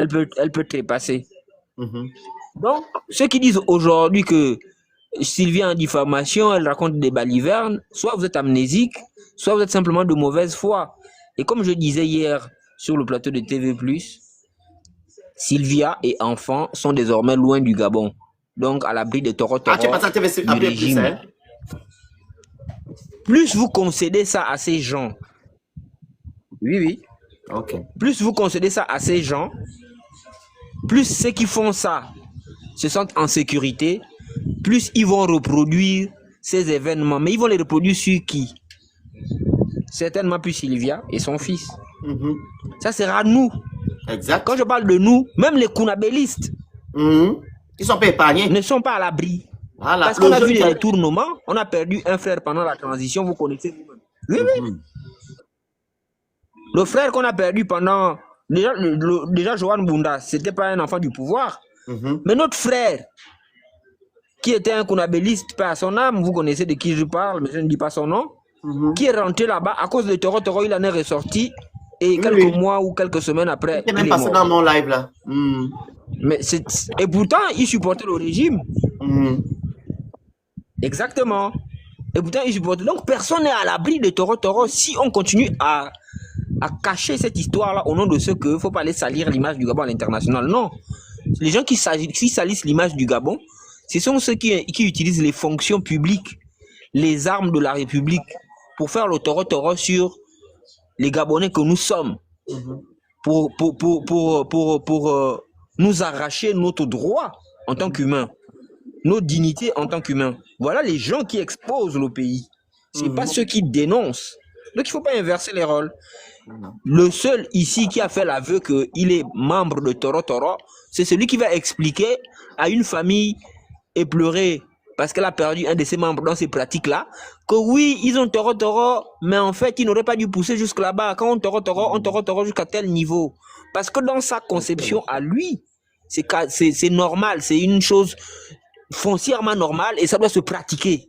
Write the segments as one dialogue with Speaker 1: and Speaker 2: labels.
Speaker 1: elle peut trépasser.
Speaker 2: Mhm.
Speaker 1: Donc, ceux qui disent aujourd'hui que Sylvia en diffamation, elle raconte des balivernes, soit vous êtes amnésique, soit vous êtes simplement de mauvaise foi. Et comme je disais hier sur le plateau de TV+, Sylvia et enfants sont désormais loin du Gabon, donc à l'abri des
Speaker 2: Ah, tu es
Speaker 1: toro-toro
Speaker 2: passé à TV
Speaker 1: du
Speaker 2: après plus,
Speaker 1: régime.
Speaker 2: hein?
Speaker 1: Plus vous concédez ça à ces gens, oui, oui,
Speaker 2: Ok.
Speaker 1: plus vous concédez ça à ces gens, plus ceux qui font ça se sentent en sécurité, plus ils vont reproduire ces événements. Mais ils vont les reproduire sur qui? Certainement plus Sylvia et son fils.
Speaker 2: Mhm.
Speaker 1: Ça sera nous.
Speaker 2: Exact.
Speaker 1: Quand je parle de nous, même les Kounabélistes
Speaker 2: Mhm. Ils sont pas épargnés.
Speaker 1: ne sont pas à l'abri.
Speaker 2: Voilà.
Speaker 1: Parce qu'on a vu les retournements, on a perdu un frère pendant la transition, vous connaissez vous-même. Oui, oui. Le frère qu'on a perdu pendant... Déjà Johan Bunda, c'était pas un enfant du pouvoir. Mais notre frère, qui était un Kounabéliste, pas à son âme, vous connaissez de qui je parle, mais je ne dis pas son nom, qui est rentré là-bas à cause de Toro, il en est ressorti, et quelques mois ou quelques semaines après,
Speaker 2: il est même passé dans mon live là.
Speaker 1: Mais et pourtant, il supportait le régime. Exactement. Et pourtant, il supportait. Donc, personne n'est à l'abri de Toro si on continue à cacher cette histoire-là au nom de ceux qu'il ne faut pas aller salir l'image du Gabon à l'international. Non. Les gens qui salissent l'image du Gabon, ce sont ceux qui utilisent les fonctions publiques, les armes de la République, pour faire le Toro sur les Gabonais que nous sommes, pour nous arracher notre droit en tant qu'humains, nos dignités en tant qu'humains. Voilà les gens qui exposent le pays. Ce n'est pas ceux qui dénoncent. Donc il ne faut pas inverser les rôles. Le seul ici qui a fait l'aveu qu'il est membre de Toro, c'est celui qui va expliquer à une famille éplorée parce qu'elle a perdu un de ses membres dans ces pratiques-là, que oui, ils ont Toro, mais en fait, ils n'auraient pas dû pousser jusque là-bas. Quand on Toro jusqu'à tel niveau. Parce que dans sa conception à lui, c'est normal, c'est une chose foncièrement normale et ça doit se pratiquer.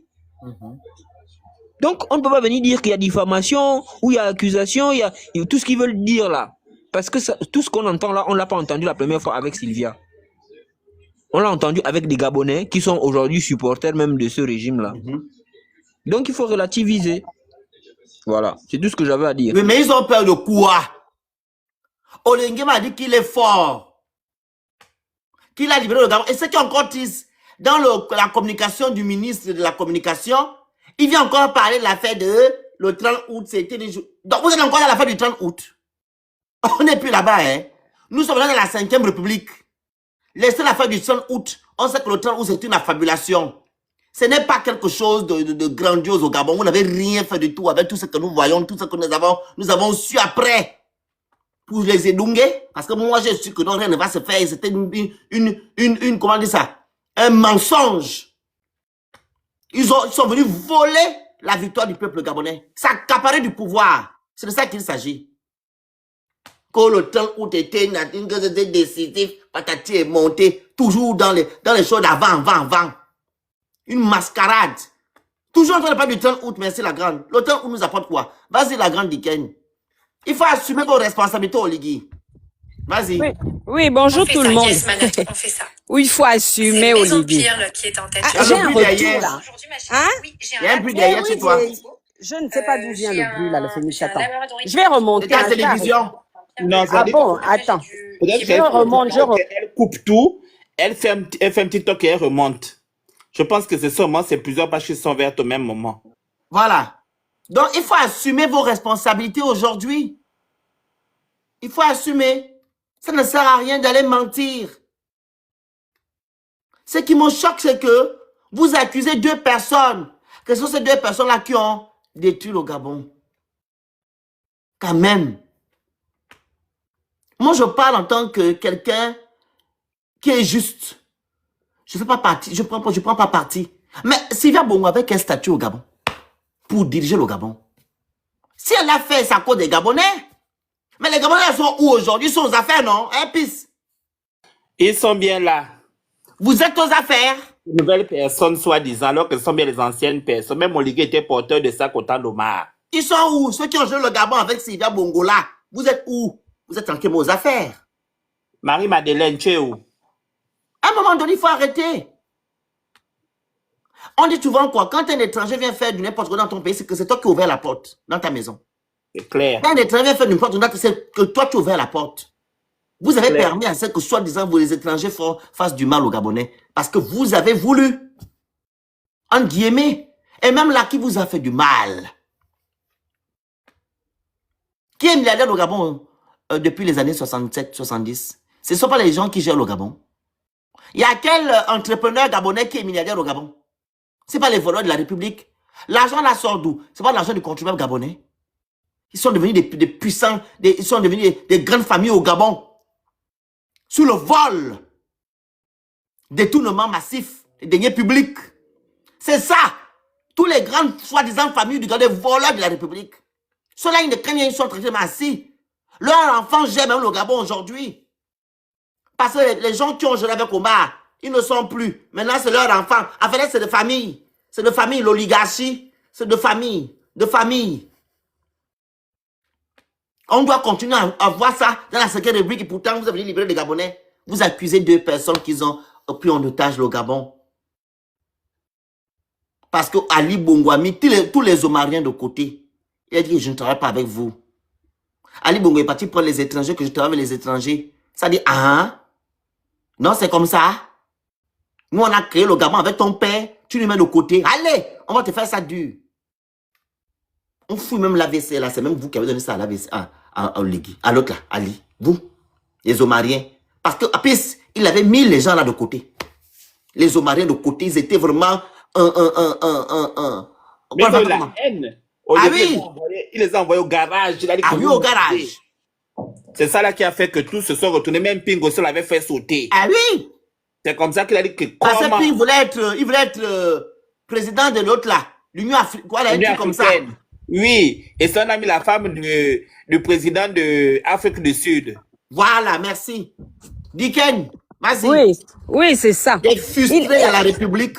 Speaker 1: Donc, on ne peut pas venir dire qu'il y a diffamation, ou il y a accusation, il y a tout ce qu'ils veulent dire là. Parce que tout ce qu'on entend là, on ne l'a pas entendu la première fois avec Sylvia. On l'a entendu avec des Gabonais qui sont aujourd'hui supporters même de ce régime-là. Donc, il faut relativiser. Voilà, c'est tout ce que j'avais à dire.
Speaker 2: Oui, mais ils ont peur de quoi? Olengue m'a dit qu'il est fort, qu'il a libéré le Gabon. Et ce qui encore triste, dans la communication du ministre de la Communication, il vient encore parler de l'affaire de le 30 août. C'était des jours. Donc, vous êtes encore dans l'affaire du 30 août. On n'est plus là-bas, hein. Nous sommes dans la 5e République. Laissez l'affaire du 30 août. On sait que le 30 août, c'est une affabulation. Ce n'est pas quelque chose de grandiose au Gabon. Vous n'avez rien fait du tout avec tout ce que nous voyons, tout ce que nous avons su après. Pour les édounger. Parce que moi, je suis que non, rien ne va se faire. C'était comment dire ça? Un mensonge. Ils sont venus voler la victoire du peuple gabonais. S'accaparer du pouvoir. C'est de ça qu'il s'agit. Quand le temps où tu étais décisif, patati est monté, toujours dans les choses d'avant. Une mascarade. Toujours en train de parler du 30 août, merci la grande. Le 30 août nous apporte quoi? Vas-y la grande Diken. Il faut assumer vos responsabilités, Oligui. Vas-y.
Speaker 3: Oui, bonjour tout le monde.
Speaker 4: Yes, Manette, on fait ça.
Speaker 3: Oui, il faut assumer, Olivier.
Speaker 4: Qui est en tête.
Speaker 3: Ah, j'ai un retour là. Hein?
Speaker 2: Il y a un bruit derrière chez toi.
Speaker 3: Je ne sais pas d'où vient le bruit là, le féminin. Attends. Je vais remonter.
Speaker 2: C'est ta télévision.
Speaker 5: Non,
Speaker 3: Ah bon, attends. Je remonte,
Speaker 5: Elle coupe tout, elle fait un petit toque et elle remonte. Je pense que c'est sûrement ces plusieurs pages qui sont vertes au même moment.
Speaker 2: Voilà. Donc, il faut assumer vos responsabilités aujourd'hui. Il faut assumer. Ça ne sert à rien d'aller mentir. Ce qui me choque, c'est que vous accusez 2 personnes. Que ce sont ces 2 personnes-là qui ont détruit le Gabon. Quand même. Moi, je parle en tant que quelqu'un qui est juste. Je ne fais pas partie, je prends pas parti. Mais Sylvia Bongo avait quel statut au Gabon pour diriger le Gabon? Si elle a fait ça à cause des Gabonais, mais les Gabonais sont où aujourd'hui? Ils sont aux affaires, non? Hein, pisse?
Speaker 5: Ils sont bien là.
Speaker 2: Vous êtes aux affaires?
Speaker 5: Les nouvelles personnes, soi-disant, alors que ce sont bien les anciennes personnes. Même Oligui était porteur de ça qu'autant d'Omar.
Speaker 2: Ils sont où? Ceux qui ont joué le Gabon avec Sylvia Bongo là. Vous êtes où? Vous êtes en aux affaires.
Speaker 5: Marie-Madeleine, tu es où?
Speaker 2: À un moment donné, il faut arrêter. On dit souvent quoi? Quand un étranger vient faire du n'importe quoi dans ton pays, c'est que c'est toi qui as ouvert la porte dans ta maison.
Speaker 5: C'est clair.
Speaker 2: Quand un étranger vient faire du n'importe quoi, c'est que toi tu as ouvert la porte. Vous avez permis à ce que soi-disant vous les étrangers fassent du mal aux Gabonais. Parce que vous avez voulu. En guillemets. Et même là, qui vous a fait du mal? Qui est milliardaire au Gabon depuis les années 67-70? Ce ne sont pas les gens qui gèrent le Gabon. Il y a quel entrepreneur gabonais qui est milliardaire au Gabon? Ce n'est pas les voleurs de la République. L'argent là sort d'où? Ce n'est pas l'argent du contribuable gabonais. Ils sont devenus des puissants, ils sont devenus des grandes familles au Gabon. Sous le vol, détournement massif, des deniers publics. C'est ça. Tous les grandes soi-disant familles du Gabon, des voleurs de la République. Ceux-là, ils ne craignent rien, ils sont tranquillement assis. Leurs enfants gèrent même le Gabon aujourd'hui. Parce que les gens qui ont géré avec Omar, ils ne sont plus. Maintenant, c'est leurs enfants. En fait, c'est de famille. C'est de famille, l'oligarchie. C'est de famille. De famille. On doit continuer à voir ça dans la 5e République et pourtant vous avez libéré les Gabonais. Vous accusez 2 personnes qui ont pris en otage le Gabon. Parce que Ali Bongo a mis tous les Omariens de côté. Il a dit, je ne travaille pas avec vous. Ali Bongo est parti prendre les étrangers, que je travaille avec les étrangers. Ça dit, ah, non, c'est comme ça. Nous, on a créé le Gabon avec ton père. Tu nous mets de côté. Allez, on va te faire ça dur. On fouille même la vaisselle là. C'est même vous qui avez donné ça à la vaisselle. À l'autre là, Ali. Vous, les Omariens. Parce que, après, il avait mis les gens là de côté. Les Omariens de côté, ils étaient vraiment
Speaker 5: Mais de la haine.
Speaker 2: Ah oui.
Speaker 5: Il les a envoyés au garage. Il a dit
Speaker 2: Ah oui, au garage.
Speaker 5: C'est ça là qui a fait que tous se sont retournés. Même Ping aussi l'avait fait sauter.
Speaker 2: Ah oui.
Speaker 5: C'est comme ça qu'il a dit que
Speaker 2: Parce
Speaker 5: comment...
Speaker 2: que il voulait être président de l'autre là. L'Union africaine. Quoi, un truc comme ça.
Speaker 5: Oui. Et ça, on a mis la femme du président de Afrique du Sud.
Speaker 2: Voilà, merci. Diken, vas-y.
Speaker 3: Oui, oui, c'est ça.
Speaker 2: Il est frustré à la République.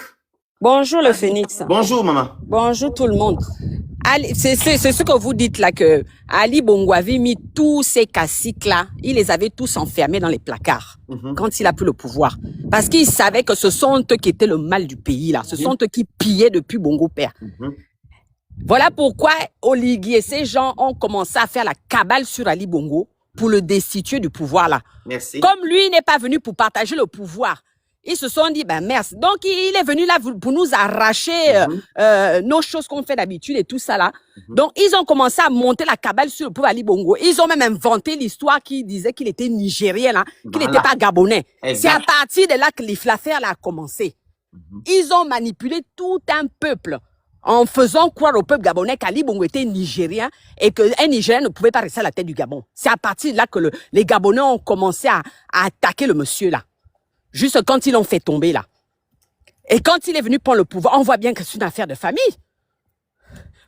Speaker 3: Bonjour le Phénix.
Speaker 2: Bonjour, maman.
Speaker 3: Bonjour tout le monde. C'est ce que vous dites là, que Ali Bongo avait mis tous ces caciques là, il les avait tous enfermés dans les placards quand il a pris le pouvoir. Parce qu'il savait que ce sont eux qui étaient le mal du pays là. Ce sont eux qui pillaient depuis Bongo Père. Voilà pourquoi Oligui et ces gens ont commencé à faire la cabale sur Ali Bongo pour le destituer du pouvoir là.
Speaker 2: Merci.
Speaker 3: Comme lui n'est pas venu pour partager le pouvoir, ils se sont dit, ben merci. Donc, il est venu là pour nous arracher nos choses qu'on fait d'habitude et tout ça là. Donc, ils ont commencé à monter la cabale sur le pauvre Ali Bongo. Ils ont même inventé l'histoire qui disait qu'il était nigérien là, qu'il n'était pas gabonais. C'est à partir de là que l'affaire a commencé. Ils ont manipulé tout un peuple en faisant croire au peuple gabonais qu'Ali Bongo était nigérien et qu'un Nigérien ne pouvait pas rester à la tête du Gabon. C'est à partir de là que les Gabonais ont commencé à attaquer le monsieur là. Juste quand ils l'ont fait tomber là. Et quand il est venu prendre le pouvoir, on voit bien que c'est une affaire de famille.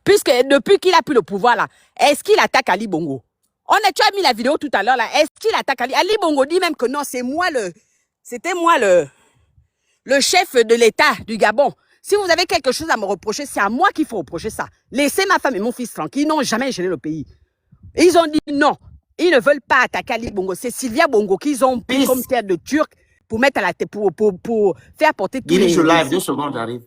Speaker 3: Puisque depuis qu'il a pris le pouvoir là, est-ce qu'il attaque Ali Bongo? Tu as mis la vidéo tout à l'heure là, est-ce qu'il attaque Ali? Ali Bongo dit même que non, c'était moi le chef de l'État du Gabon. Si vous avez quelque chose à me reprocher, c'est à moi qu'il faut reprocher ça. Laissez ma femme et mon fils tranquilles, ils n'ont jamais géré le pays. Ils ont dit non, ils ne veulent pas attaquer Ali Bongo. C'est Sylvia Bongo qu'ils ont pris comme terre de Turc pour mettre à la tête, pour faire porter tous les...
Speaker 2: Dirige le live, 2 secondes, j'arrive.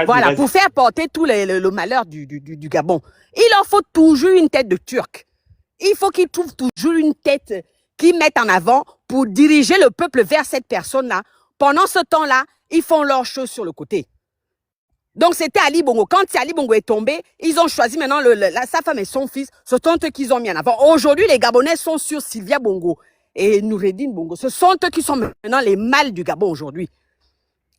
Speaker 3: Voilà, pour faire porter tout le malheur du Gabon. Il en faut toujours une tête de Turc. Il faut qu'ils trouvent toujours une tête qu'ils mettent en avant pour diriger le peuple vers cette personne-là. Pendant ce temps-là, ils font leurs choses sur le côté. Donc, c'était Ali Bongo. Quand Ali Bongo est tombé, ils ont choisi maintenant sa femme et son fils. Ce sont eux qu'ils ont mis en avant. Aujourd'hui, les Gabonais sont sur Sylvia Bongo et Noureddine Bongo. Ce sont eux qui sont maintenant les mâles du Gabon aujourd'hui.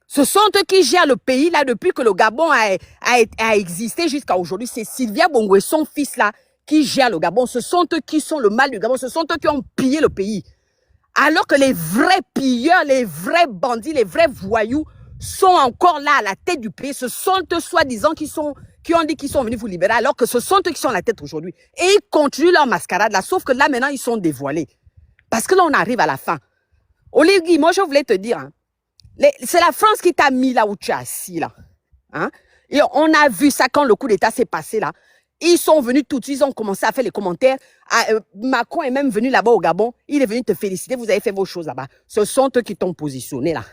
Speaker 3: Ce sont eux qui gèrent le pays là depuis que le Gabon a existé jusqu'à aujourd'hui. C'est Sylvia Bongo et son fils là qui gèrent le Gabon. Ce sont eux qui sont le mal du Gabon. Ce sont eux qui ont pillé le pays. Alors que les vrais pilleurs, les vrais bandits, les vrais voyous sont encore là à la tête du pays. Ce sont eux soi-disant qui ont dit qu'ils sont venus vous libérer alors que ce sont eux qui sont à la tête aujourd'hui. Et ils continuent leur mascarade là. Sauf que là maintenant ils sont dévoilés. Parce que là on arrive à la fin. Oligui, moi je voulais te dire, hein, c'est la France qui t'a mis là où tu es assis là. Hein? Et on a vu ça quand le coup d'État s'est passé là. Ils sont venus tout de suite, ils ont commencé à faire les commentaires. Macron est même venu là-bas au Gabon. Il est venu te féliciter, vous avez fait vos choses là-bas. Ce sont eux qui t'ont positionné là.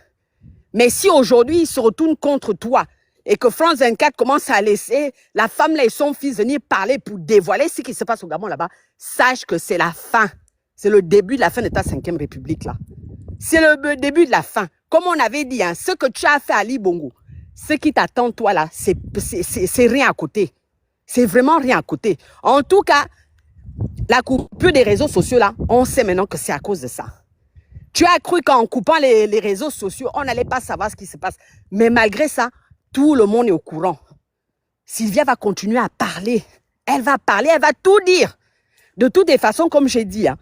Speaker 3: Mais si aujourd'hui, ils se retournent contre toi et que France 24 commence à laisser la femme là et son fils venir parler pour dévoiler ce qui se passe au Gabon là-bas, sache que c'est la fin. C'est le début de la fin de ta 5e République là. C'est le début de la fin. Comme on avait dit, hein, ce que tu as fait à Ali Bongo, ce qui t'attend toi là, c'est rien à côté. C'est vraiment rien à côté. En tout cas, la coupure des réseaux sociaux là, on sait maintenant que c'est à cause de ça. Tu as cru qu'en coupant les réseaux sociaux, on n'allait pas savoir ce qui se passe. Mais malgré ça, tout le monde est au courant. Sylvia va continuer à parler. Elle va parler, elle va tout dire. De toutes les façons, comme j'ai dit, hein,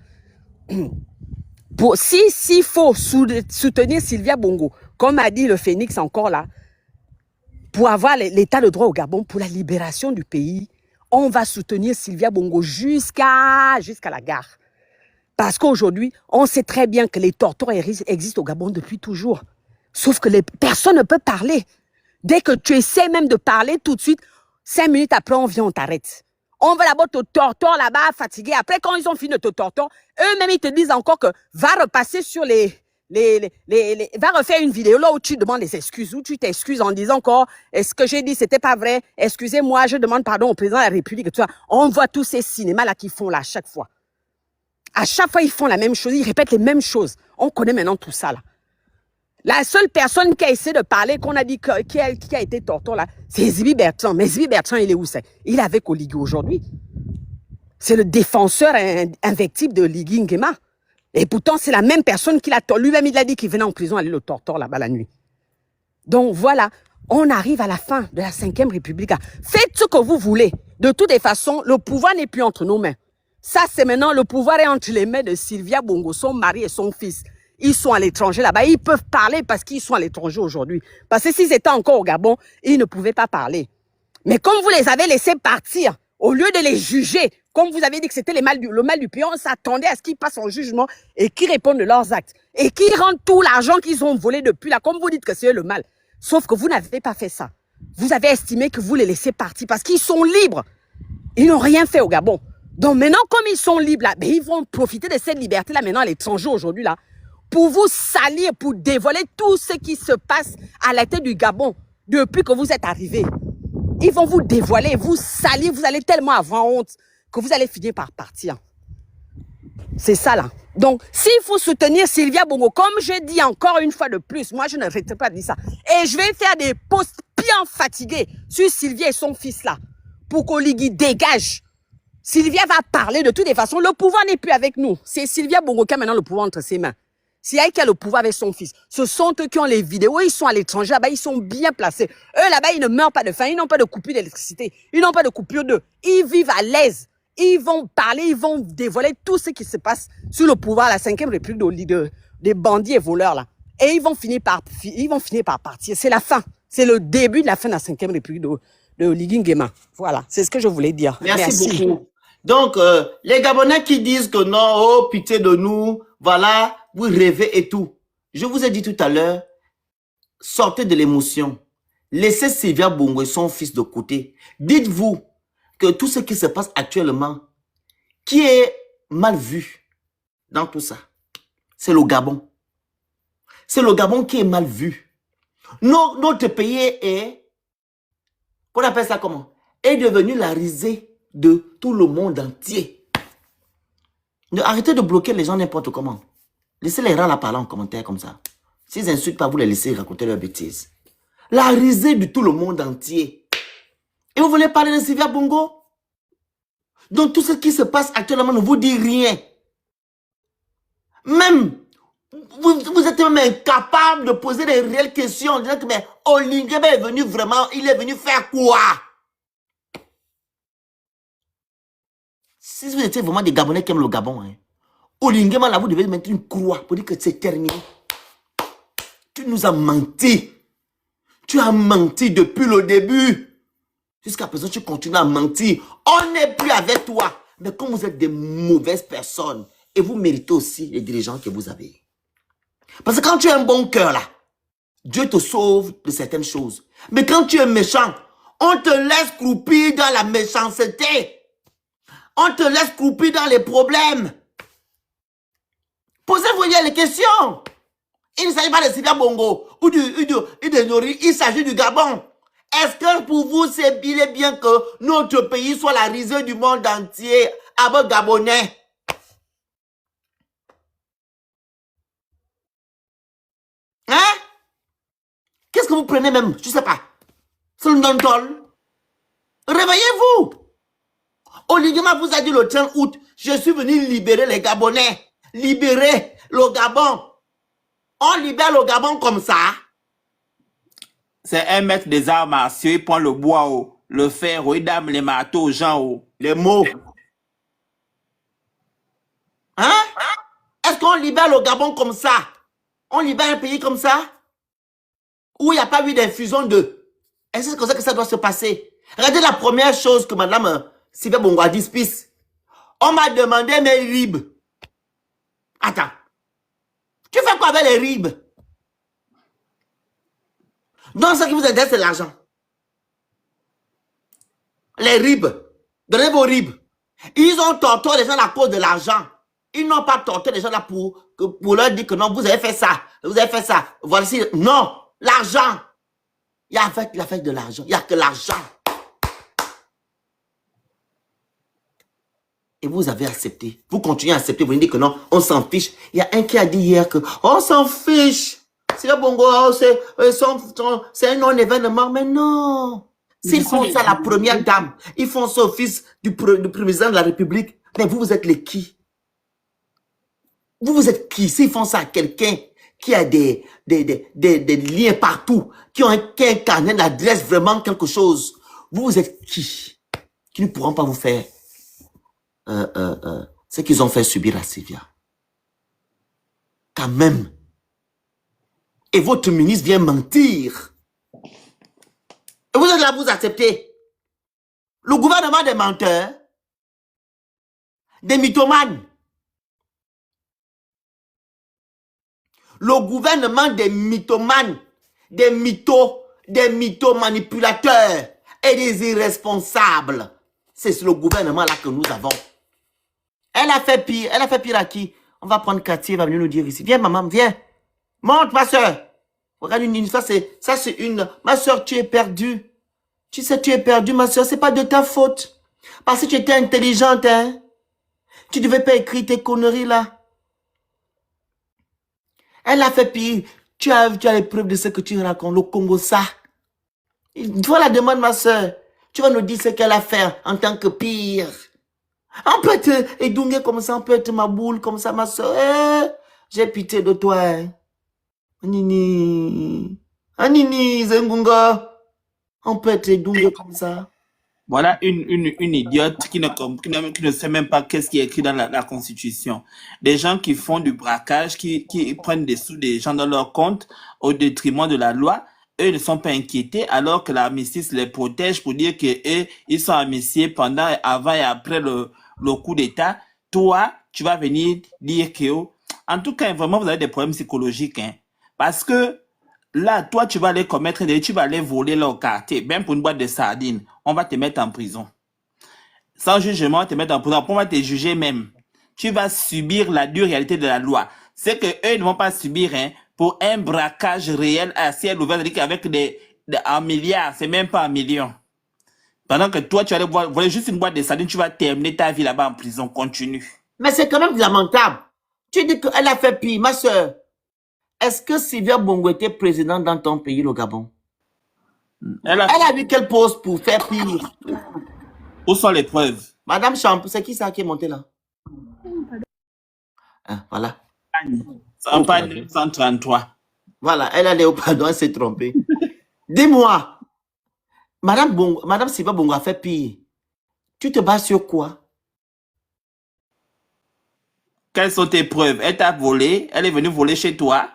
Speaker 3: s'il faut soutenir Sylvia Bongo, comme a dit le Phénix encore là, pour avoir l'état de droit au Gabon, pour la libération du pays, on va soutenir Sylvia Bongo jusqu'à la gare. Parce qu'aujourd'hui, on sait très bien que les tortures existent au Gabon depuis toujours. Sauf que personne ne peut parler. Dès que tu essaies même de parler tout de suite, 5 minutes après, on vient, on t'arrête. On va là-bas te torture là-bas, fatigué. Après, quand ils ont fini de te torturer, eux-mêmes, ils te disent encore que va repasser sur va refaire une vidéo là où tu demandes des excuses, où tu t'excuses en disant encore, est-ce que j'ai dit c'était pas vrai, excusez-moi, je demande pardon au président de la République et tout ça. On voit tous ces cinémas là qu'ils font là à chaque fois. À chaque fois, ils font la même chose, ils répètent les mêmes choses. On connaît maintenant tout ça là. La seule personne qui a essayé de parler, qu'on a dit qui a été torturé là, c'est Zibi Bertrand. Mais Zibi Bertrand, il est où c'est? Il est avec Oligui aujourd'hui. C'est le défenseur invectif de Oligui Nguema. Et pourtant, c'est la même personne qui l'a torturé. Lui-même, il a dit qu'il venait en prison aller le torturer là-bas la nuit. Donc voilà, on arrive à la fin de la 5e République. Faites ce que vous voulez. De toutes les façons, le pouvoir n'est plus entre nos mains. Ça, c'est maintenant, le pouvoir est entre les mains de Sylvia Bongo, son mari et son fils. Ils sont à l'étranger là-bas. Ils peuvent parler parce qu'ils sont à l'étranger aujourd'hui. Parce que s'ils étaient encore au Gabon, ils ne pouvaient pas parler. Mais comme vous les avez laissés partir, au lieu de les juger, comme vous avez dit que c'était le mal du pays, on s'attendait à ce qu'ils passent en jugement et qu'ils répondent de leurs actes. Et qu'ils rendent tout l'argent qu'ils ont volé depuis là. Comme vous dites que c'est le mal. Sauf que vous n'avez pas fait ça. Vous avez estimé que vous les laissez partir parce qu'ils sont libres. Ils n'ont rien fait au Gabon. Donc maintenant, comme ils sont libres là, ben ils vont profiter de cette liberté là maintenant à l'étranger aujourd'hui là, pour vous salir, pour dévoiler tout ce qui se passe à la tête du Gabon depuis que vous êtes arrivés. Ils vont vous dévoiler, vous salir, vous allez tellement avoir honte que vous allez finir par partir. C'est ça là. Donc, s'il faut soutenir Sylvia Bongo, comme je dis encore une fois de plus, moi je n'arrête pas de dire ça. Et je vais faire des posts bien fatigués sur Sylvia et son fils là, pour qu'Oligui dégage. Sylvia va parler de toutes les façons. Le pouvoir n'est plus avec nous. C'est Sylvia Bongo qui a maintenant le pouvoir entre ses mains. C'est elle qui a le pouvoir avec son fils. Ce sont eux qui ont les vidéos. Ils sont à l'étranger. Là-bas, ils sont bien placés. Eux, là-bas, ils ne meurent pas de faim. Ils n'ont pas de coupure d'électricité. Ils n'ont pas de coupure d'eau. Ils vivent à l'aise. Ils vont parler. Ils vont dévoiler tout ce qui se passe sur le pouvoir, la 5e République des bandits et voleurs, là. Et ils vont finir par partir. C'est la fin. C'est le début de la fin de la 5e République de Oligui Nguema. Voilà. C'est ce que je voulais dire.
Speaker 2: Merci beaucoup. Donc, les Gabonais qui disent que non, oh, pitié de nous, voilà, vous rêvez et tout. Je vous ai dit tout à l'heure, sortez de l'émotion. Laissez Sylvia Bongo et son fils de côté. Dites-vous que tout ce qui se passe actuellement, qui est mal vu dans tout ça, c'est le Gabon. C'est le Gabon qui est mal vu. Notre pays est, qu'on appelle ça comment? Est devenu la risée de tout le monde entier. Arrêtez de bloquer les gens n'importe comment. Laissez les gens la parler en commentaire comme ça. S'ils insultent pas, vous les laissez raconter leurs bêtises. La risée de tout le monde entier. Et vous voulez parler de Sylvia Bongo? Donc tout ce qui se passe actuellement ne vous dit rien. Même, vous êtes même incapable de poser des réelles questions en disant que mais Oligui Nguema est venu vraiment, il est venu faire quoi? Si vous étiez vraiment des Gabonais qui aiment le Gabon, hein, Oligui Nguema, là, vous devez mettre une croix pour dire que c'est terminé. Tu nous as menti. Tu as menti depuis le début. Jusqu'à présent, tu continues à mentir. On n'est plus avec toi. Mais comme vous êtes des mauvaises personnes, et vous méritez aussi les dirigeants que vous avez. Parce que quand tu as un bon cœur, là, Dieu te sauve de certaines choses. Mais quand tu es méchant, On te laisse croupir dans la méchanceté. On te laisse croupir dans les problèmes. Posez-vous les questions. Il ne s'agit pas de Sylvia Bongo ou de Nori, il s'agit du Gabon. Est-ce que pour vous, c'est bien que notre pays soit la risée du monde entier avec Gabonais? Hein? Qu'est-ce que vous prenez même? Je ne sais pas. C'est le non-tol. Réveillez-vous. Oligama vous a dit le 30 août, je suis venu libérer les Gabonais. Libérer le Gabon. On libère le Gabon comme ça.
Speaker 5: C'est un maître des arts martiaux, il prend le bois, le fer, il dame les marteaux aux gens.
Speaker 2: Les mots. Hein? Est-ce qu'on libère le Gabon comme ça? On libère un pays comme ça? Où il n'y a pas eu d'infusion de... Est-ce que c'est comme ça que ça doit se passer? Regardez la première chose que madame Sylvia Bongo a dit, Spice. On m'a demandé mes ribes. Attends. Tu fais quoi avec les ribes? Donc, ce qui vous intéresse, c'est l'argent. Les ribes. Donnez vos ribes. Ils ont torturé les gens à cause de l'argent. Ils n'ont pas torturé les gens là pour leur dire que non, vous avez fait ça. Vous avez fait ça. Voici. Non. L'argent. Il y a fait de l'argent. Il n'y a que l'argent. Et vous avez accepté. Vous continuez à accepter. Vous dites que non, on s'en fiche. Il y a un qui a dit hier que on s'en fiche. C'est le Bongo, c'est un non-événement. Mais non. S'ils font ça, la première dame, ils font ça au fils du président de la République. Mais vous êtes les qui? Vous êtes qui? S'ils font ça à quelqu'un qui a des liens partout, qui ont un carnet d'adresse, vraiment quelque chose, vous êtes qui? Qui ne pourront pas vous faire ce qu'ils ont fait subir à Sylvia. Quand même. Et votre ministre vient mentir. Et vous êtes là, vous acceptez. Le gouvernement des menteurs, des mythomanes. Le gouvernement des mythomanes, des mythomanipulateurs et des irresponsables. C'est le gouvernement là que nous avons. Elle a fait pire à qui? On va prendre Cathy, elle va venir nous dire ici. Viens maman, viens. Monte ma soeur. Regarde ça c'est une... Ma soeur, tu es perdue. Tu sais, tu es perdue ma soeur, c'est pas de ta faute. Parce que tu étais intelligente, hein. Tu devais pas écrire tes conneries là. Elle a fait pire. Tu as les preuves de ce que tu racontes, le Congo ça. Toi la demande ma soeur. Tu vas nous dire ce qu'elle a fait en tant que pire. On peut être édounger comme ça, on peut être ma boule comme ça, ma soeur. J'ai pitié de toi. Hein. Nini, Zengunga. On peut être édounger comme ça.
Speaker 5: Voilà une idiote qui ne sait même pas qu'est-ce qui est écrit dans la Constitution. Des gens qui font du braquage, qui prennent des sous des gens dans leur compte au détriment de la loi. Eux ne sont pas inquiétés alors que la justice les protège pour dire qu'eux, ils sont amnistiés pendant, avant et après le coup d'État. Toi, tu vas venir dire que... En tout cas, vraiment, vous avez des problèmes psychologiques. Hein, parce que là, toi, tu vas aller commettre tu vas aller voler là au quartier. Même pour une boîte de sardines, on va te mettre en prison. Sans jugement, on va te mettre en prison. On va te juger même. Tu vas subir la dure réalité de la loi. C'est que eux ne vont pas subir pour un braquage réel à ciel ouvert, c'est-à-dire qu'avec un milliard, c'est même pas un million. Pendant que toi, tu vas aller voler juste une boîte de sardines, tu vas terminer ta vie là-bas en prison. Continue.
Speaker 2: Mais c'est quand même lamentable. Tu dis qu'elle a fait pire, ma soeur. Est-ce que Sylvia Bongo était présidente dans ton pays, le Gabon? Elle a vu quelle pose pour faire pire.
Speaker 5: Où sont les preuves?
Speaker 2: Madame Champ, c'est qui ça qui est monté là? Ah, voilà.
Speaker 5: 133.
Speaker 2: Voilà, elle allait au pardon, elle s'est trompée. Dis-moi, Madame Sylvia Bongo a fait pire. Tu te bases sur quoi?
Speaker 5: Quelles sont tes preuves? Elle t'a volé? Elle est venue voler chez toi?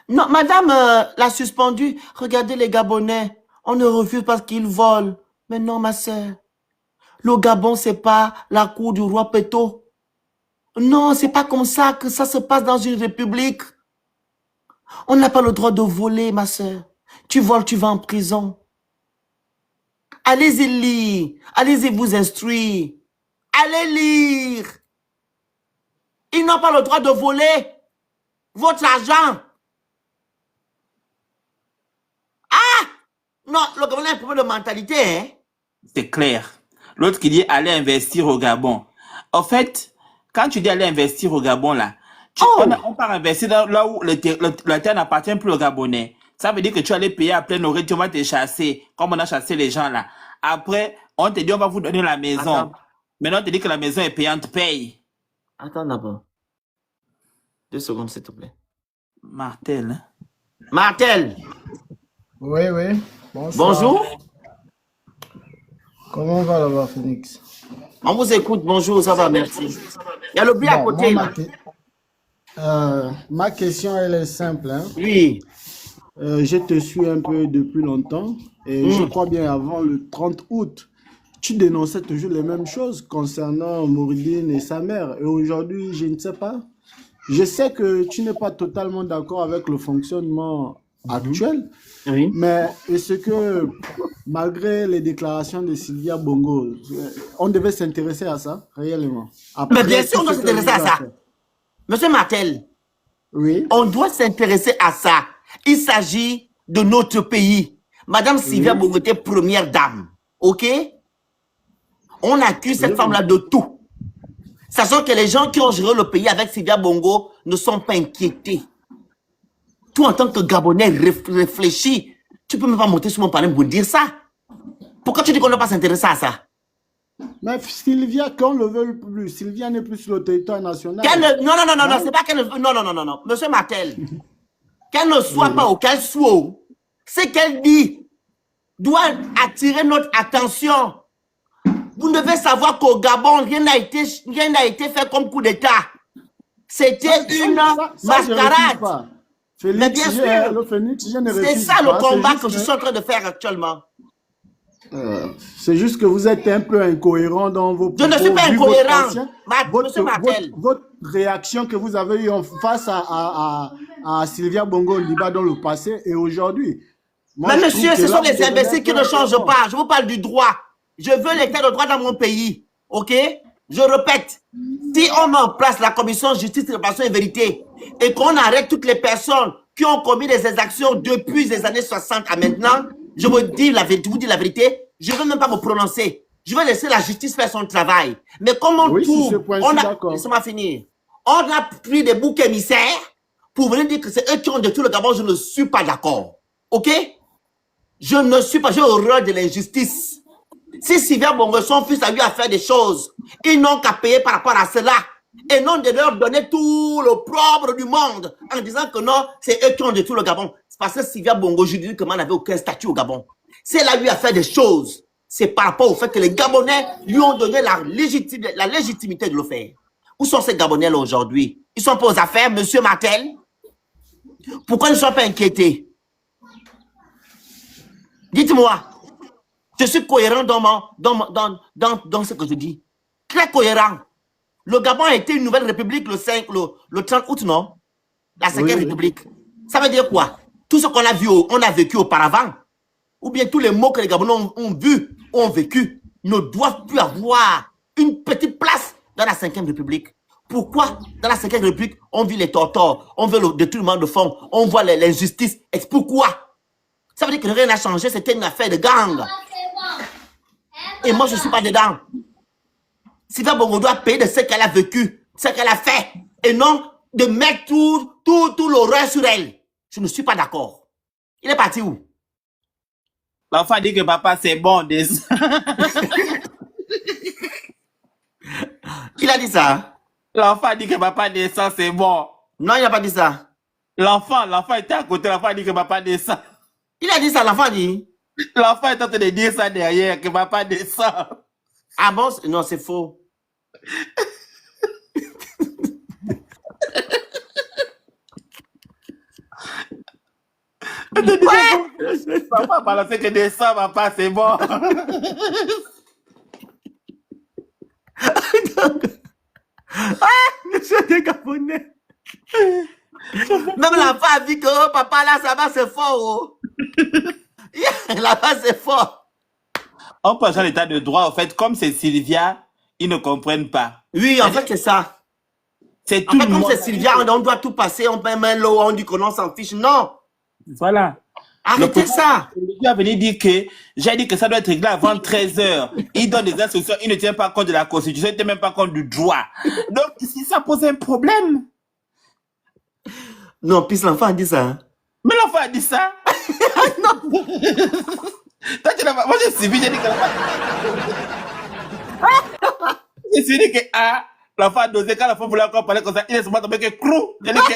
Speaker 2: Non, madame l'a suspendu. Regardez les Gabonais. On ne refuse pas qu'ils volent. Mais non, ma soeur. Le Gabon, c'est pas la cour du roi Péto. Non, c'est pas comme ça que ça se passe dans une république. On n'a pas le droit de voler, ma soeur. Tu voles, tu vas en prison. Allez-y lire. Allez-y vous instruire. Allez lire. Ils n'ont pas le droit de voler votre argent. Ah! Non, le gouvernement a un problème de mentalité, hein?
Speaker 5: C'est clair. L'autre qui dit aller investir au Gabon. En fait, quand tu dis aller investir au Gabon, là, on part investir là où la terre n'appartient plus aux Gabonais. Ça veut dire que tu allais payer à plein oreille, tu vas te chasser, comme on a chassé les gens là. Après, on te dit on va vous donner la maison.
Speaker 2: Attends.
Speaker 5: Maintenant, on te dit que la maison est payante, paye.
Speaker 2: Attends d'abord. 2 secondes, s'il te plaît.
Speaker 5: Martel. Hein?
Speaker 2: Martel,
Speaker 4: Oui, oui. Bonsoir.
Speaker 2: bonjour.
Speaker 4: Comment va là-bas, Phoenix?
Speaker 2: On vous écoute, bonjour, ça va, merci. Il y a le bruit à
Speaker 4: Bon,
Speaker 2: côté,
Speaker 4: moi,
Speaker 2: là.
Speaker 4: ma question, elle est simple. Hein.
Speaker 2: Oui.
Speaker 4: Je te suis un peu depuis longtemps et je crois bien avant le 30 août, tu dénonçais toujours les mêmes choses concernant Mouridine et sa mère. Et aujourd'hui, je ne sais pas. Je sais que tu n'es pas totalement d'accord avec le fonctionnement actuel,
Speaker 2: Oui.
Speaker 4: mais est-ce que malgré les déclarations de Sylvia Bongo, on devait s'intéresser à ça réellement?
Speaker 2: Mais bien
Speaker 4: Après
Speaker 2: sûr, on
Speaker 4: tout
Speaker 2: doit
Speaker 4: ce que
Speaker 2: s'intéresser
Speaker 4: vous
Speaker 2: à
Speaker 4: avez
Speaker 2: ça.
Speaker 4: fait.
Speaker 2: Monsieur Martel,
Speaker 4: Oui.
Speaker 2: on doit s'intéresser à ça. Il s'agit de notre pays. Madame Sylvia Bongo était première dame. OK? On accuse cette femme-là de tout. Sachant que les gens qui ont géré le pays avec Sylvia Bongo ne sont pas inquiétés. Toi, en tant que Gabonais réfléchi, tu peux même pas monter sur mon panel pour dire ça. Pourquoi tu dis qu'on ne doit pas s'intéresser à ça?
Speaker 4: Mais Sylvia, qu'on ne le veut plus, Sylvia n'est plus sur le territoire national.
Speaker 2: Non, c'est pas qu'elle ne... Non, monsieur Martel. Qu'elle ne soit pas ou qu'elle soit, ce qu'elle dit doit attirer notre attention. Vous devez savoir qu'au Gabon, rien n'a été fait comme coup d'État. C'était une mascarade.
Speaker 4: Félix,
Speaker 2: Mais bien sûr,
Speaker 4: le Phoenix, je ne
Speaker 2: c'est
Speaker 4: refuse
Speaker 2: ça
Speaker 4: pas.
Speaker 2: le combat
Speaker 4: juste
Speaker 2: que je suis en train de faire actuellement.
Speaker 4: C'est juste que vous êtes un peu incohérent dans vos propos.
Speaker 2: Je ne suis pas
Speaker 4: vu votre
Speaker 2: incohérent.
Speaker 4: ancien-
Speaker 2: Monsieur Martel.
Speaker 4: votre réaction que vous avez eue face à Sylvia Bongo Liba dans le passé et aujourd'hui. Moi,
Speaker 2: Mais
Speaker 4: je
Speaker 2: monsieur,
Speaker 4: trouve que
Speaker 2: ce
Speaker 4: là,
Speaker 2: sont
Speaker 4: vous
Speaker 2: les
Speaker 4: devenez
Speaker 2: imbéciles qui
Speaker 4: un peu
Speaker 2: ne changent
Speaker 4: incohérent.
Speaker 2: pas. Je vous parle du droit. Je veux l'état de droit dans mon pays. OK? Je répète. Si on met en place la commission justice, réparation et vérité et qu'on arrête toutes les personnes qui ont commis des exactions depuis les années 60 à maintenant, je vous dis la vérité, je ne veux même pas me prononcer. Je vais laisser la justice faire son travail. Mais comment
Speaker 4: Oui, sur ce
Speaker 2: tout,
Speaker 4: point, je suis d'accord.
Speaker 2: laissez-moi finir. On a pris des boucs émissaires pour venir dire que c'est eux qui ont détruit le Gabon. Je ne suis pas d'accord. OK? Je ne suis pas, j'ai horreur de l'injustice. Si Sylvia Bongo, son fils a eu à faire des choses, ils n'ont qu'à payer par rapport à cela. Et non de leur donner tout le propre du monde en disant que non, c'est eux qui ont détruit le Gabon. C'est parce que Sylvia Bongo, juridiquement, n'avait aucun statut au Gabon. Si elle a eu à faire des choses, c'est par rapport au fait que les Gabonais lui ont donné la légitimité de le faire. Où sont ces Gabonais là aujourd'hui? Ils sont pas aux affaires, monsieur Martel? Pourquoi ils ne sont pas inquiétés? Dites-moi. Je suis cohérent dans ce que je dis. Très cohérent. Le Gabon a été une nouvelle république le 30 août, non? La 5e république. Ça veut dire quoi? Tout ce qu'on a vu, on a vécu auparavant, ou bien tous les mots que les Gabonais ont vus, ont vécu, ne doivent plus avoir une petite place dans la 5e république. Pourquoi dans la 5e république, on vit les tortors, on veut le détournement de fonds, on voit l'injustice? Et pourquoi? Ça veut dire que rien n'a changé, c'était une affaire de gang. Et moi, je ne suis pas dedans. Sylvia Bongo doit payer de ce qu'elle a vécu, ce qu'elle a fait, et non de mettre tout l'horreur sur elle. Je ne suis pas d'accord. Il est parti où?
Speaker 5: L'enfant dit que papa, c'est bon.
Speaker 2: Il a dit ça?
Speaker 5: L'enfant dit que papa descend, c'est bon.
Speaker 2: Non, il n'a pas dit ça.
Speaker 5: L'enfant était à côté, l'enfant dit que papa descend.
Speaker 2: Il a dit ça, l'enfant dit.
Speaker 5: L'enfant est en train de dire ça derrière, que papa descend.
Speaker 2: Ah bon? Non, c'est faux.
Speaker 5: Papa a balancé que descend, papa, c'est bon.
Speaker 2: Monsieur des Gabonais. Même l'enfant a dit que oh, papa là, ça va, c'est fort. Oh. Là-bas, c'est fort.
Speaker 5: On pense à l'état de droit, en fait, comme c'est Sylvia, ils ne comprennent pas.
Speaker 2: Oui, en fait, c'est ça.
Speaker 5: C'est
Speaker 2: En
Speaker 5: tout
Speaker 2: fait,
Speaker 5: le
Speaker 2: comme
Speaker 5: monde.
Speaker 2: c'est Sylvia, on doit tout passer, on paie main l'eau, on dit que non, on s'en fiche. Non,
Speaker 5: Voilà.
Speaker 2: arrêtez ça.
Speaker 5: Il a venu dire que j'ai dit que ça doit être réglé avant 13h. Il donne des instructions, il ne tient pas compte de la constitution, il ne tient même pas compte du droit. Donc, si ça pose un problème.
Speaker 2: Non, puis l'enfant a dit ça. Hein.
Speaker 5: Mais l'enfant a dit ça. Non. Toi, tu l'as pas. Moi, j'ai suivi, j'ai dit que j'ai suivi que l'enfant a dosé. Quand l'enfant voulait encore parler comme ça, il est souvent tombé que crou. J'ai dit que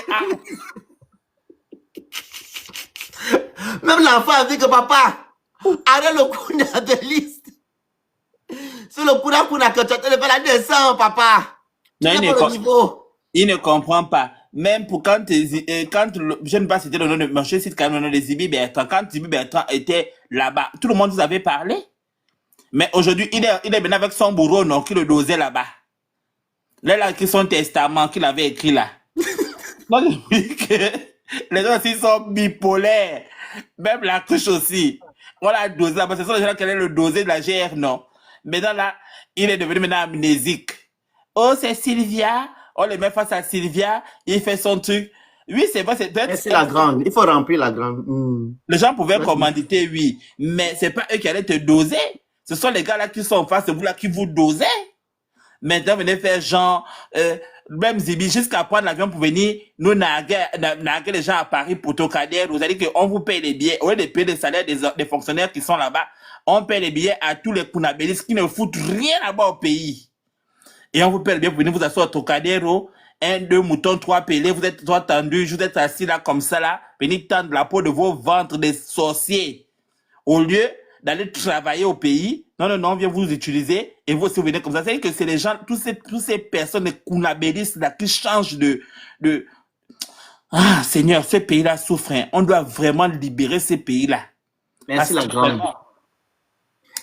Speaker 2: Même l'enfant a dit que papa, arrête le coup d'abéliste. Sur le coup d'un que tu as fait la descente, papa.
Speaker 5: Non,
Speaker 2: Tu n'as pas le niveau.
Speaker 5: il ne comprend pas. Même pour quand je ne sais pas si c'était le nom de mon cite quand même le nom de Zibi Bertrand. Quand Zibi Bertrand était là-bas, tout le monde vous avait parlé. Mais aujourd'hui, il est maintenant avec son bourreau, non, qui le dosait là-bas. Là, il a écrit son testament qu'il avait écrit là. Donc, je dis que les gens aussi sont bipolaires. Même la couche aussi. On l'a dosé là-bas. Ce sont les gens qui allaient le doser de la GR, non. Maintenant là, il est devenu maintenant amnésique. Oh, c'est Sylvia. On le met face à Sylvia. Il fait son truc. Oui, c'est vrai, c'est peut-être.
Speaker 2: C'est la grande. Il faut remplir la grande.
Speaker 5: Les gens pouvaient commanditer, oui. Mais c'est pas eux qui allaient te doser. Ce sont les gars là qui sont en face de vous là qui vous dosez. Maintenant, venez faire genre, même Zibi, jusqu'à prendre l'avion pour venir nous narguer les gens à Paris pour Tokader. Vous allez dire qu'on vous paye les billets. Au lieu de payer les salaires des fonctionnaires qui sont là-bas, on paye les billets à tous les Kounabélistes qui ne foutent rien là-bas au pays. Et on vous paye les billets pour venir vous asseoir à Tocadero. 1, 2 moutons, 3 pélés. Vous êtes 3 tendus. Vous êtes assis là comme ça là. Venez tendre la peau de vos ventres des sorciers. Au lieu d'aller travailler au pays, non, on vient vous utiliser et vous souvenez comme ça. C'est-à-dire que c'est les gens, tous ces personnes, les Kounabélistes là, qui changent de... Ah, Seigneur, ce pays-là souffre. Hein. On doit vraiment libérer ces pays-là.
Speaker 2: Merci la grande.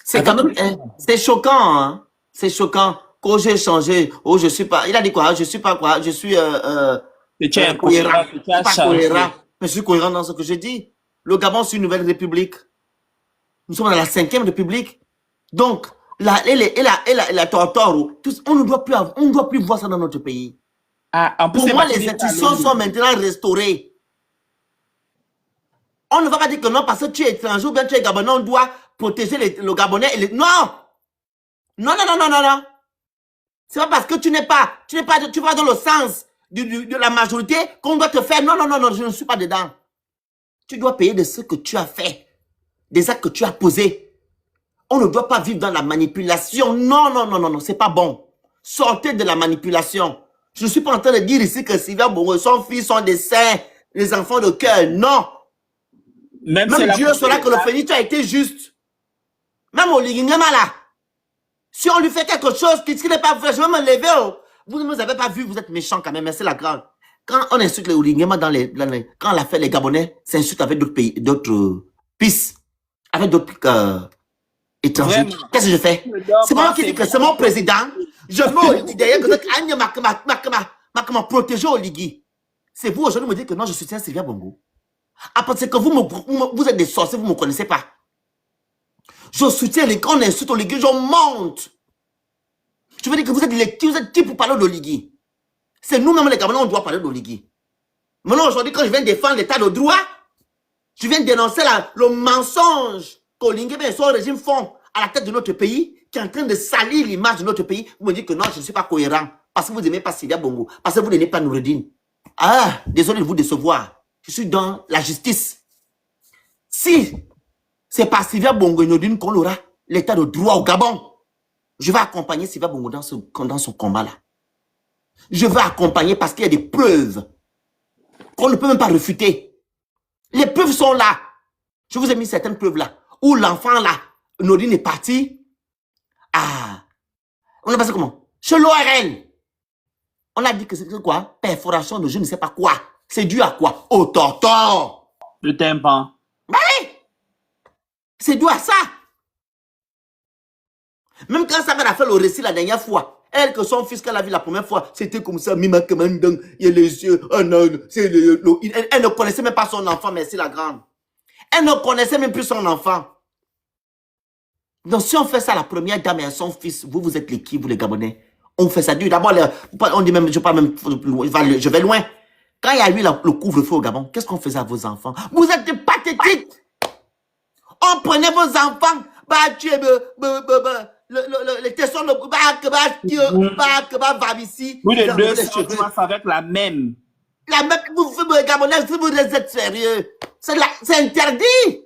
Speaker 2: C'est quand même, c'est choquant, hein. C'est choquant. Quand j'ai changé, oh, je suis pas, il a dit quoi? Je suis pas quoi? Je suis, cohérent. Pas cohérent. Mais je suis cohérent dans ce que je dis. Le Gabon, c'est une nouvelle république. Nous sommes dans la 5e république. Donc, la torture, on ne doit plus voir ça dans notre pays.
Speaker 5: Ah, en plus,
Speaker 2: pour moi, les institutions sont maintenant restaurées. On ne va pas dire que non, parce que tu es étranger ou bien tu es Gabonais, on doit protéger le Gabonais. Non! Non. C'est pas parce que tu vas dans le sens de la majorité qu'on doit te faire. Non, je ne suis pas dedans. Tu dois payer de ce que tu as fait, des actes que tu as posés. On ne doit pas vivre dans la manipulation. Non, c'est pas bon. Sortez de la manipulation. Je ne suis pas en train de dire ici que Sylvia Bongo, son fils sont des saints, les enfants de cœur. Non. Même Dieu saura que le phénix a été juste. Même au Ligingama là. Si on lui fait quelque chose qui n'est pas vrai, je vais me lever. Oh. Vous ne nous avez pas vu, vous êtes méchants quand même, mais c'est la grande. Quand on insulte les Ouligema quand on l'a fait les Gabonais, s'insulte avec d'autres pays, d'autres pistes, avec d'autres étrangers. Qu'est-ce que je fais? C'est moi qui dis que c'est mon président. Je me derrière que m'a protégé au Ligui. C'est vous aujourd'hui me dites que non, je soutiens Sylvia Bongo. Après, c'est que vous êtes des sorciers, vous ne me connaissez pas. Je soutiens les quand on insulte au Ligui, je monte. Je veux dire que vous êtes qui pour parler d'Oligui? C'est nous-mêmes les Gabonais, on doit parler d'Oligui. Maintenant, aujourd'hui, quand je viens défendre l'état de droit, je viens dénoncer le mensonge qu'Oligui et son régime font à la tête de notre pays, qui est en train de salir l'image de notre pays. Vous me dites que non, je ne suis pas cohérent, parce que vous n'aimez pas Sylvia Bongo, parce que vous n'aimez pas Noureddine. Ah, désolé de vous décevoir. Je suis dans la justice. Si c'est par Sylvia Bongo et Noureddine qu'on aura l'état de droit au Gabon, je vais accompagner Sylvia Bongo dans ce combat-là. Je vais accompagner parce qu'il y a des preuves qu'on ne peut même pas refuter. Les preuves sont là. Je vous ai mis certaines preuves là. Où l'enfant là, Noureddine est parti. Ah, on a passé comment? Chez l'ORL. On a dit que c'est quoi? Perforation de je ne sais pas quoi. C'est dû à quoi? Au tortor.
Speaker 5: Le tympan.
Speaker 2: Oui. C'est dû à ça. Même quand sa mère a fait le récit la dernière fois, elle que son fils qu'elle a vu la première fois, c'était comme ça, Mima Kemandang, il y a les yeux, elle ne connaissait même pas son enfant, merci la grande. Elle ne connaissait même plus son enfant. Donc, si on fait ça, la première dame et son fils, vous êtes les qui, vous les Gabonais? On fait ça dur. D'abord, on dit même, je parle même, je vais loin. Quand il y a eu le couvre-feu au Gabon, qu'est-ce qu'on faisait à vos enfants? Vous êtes pathétiques. On prenait vos enfants, bah, tu es, les tessons, va ici.
Speaker 5: Oui, les deux sont avec la même.
Speaker 2: La même, vous, Gabonais, vous êtes sérieux. C'est interdit.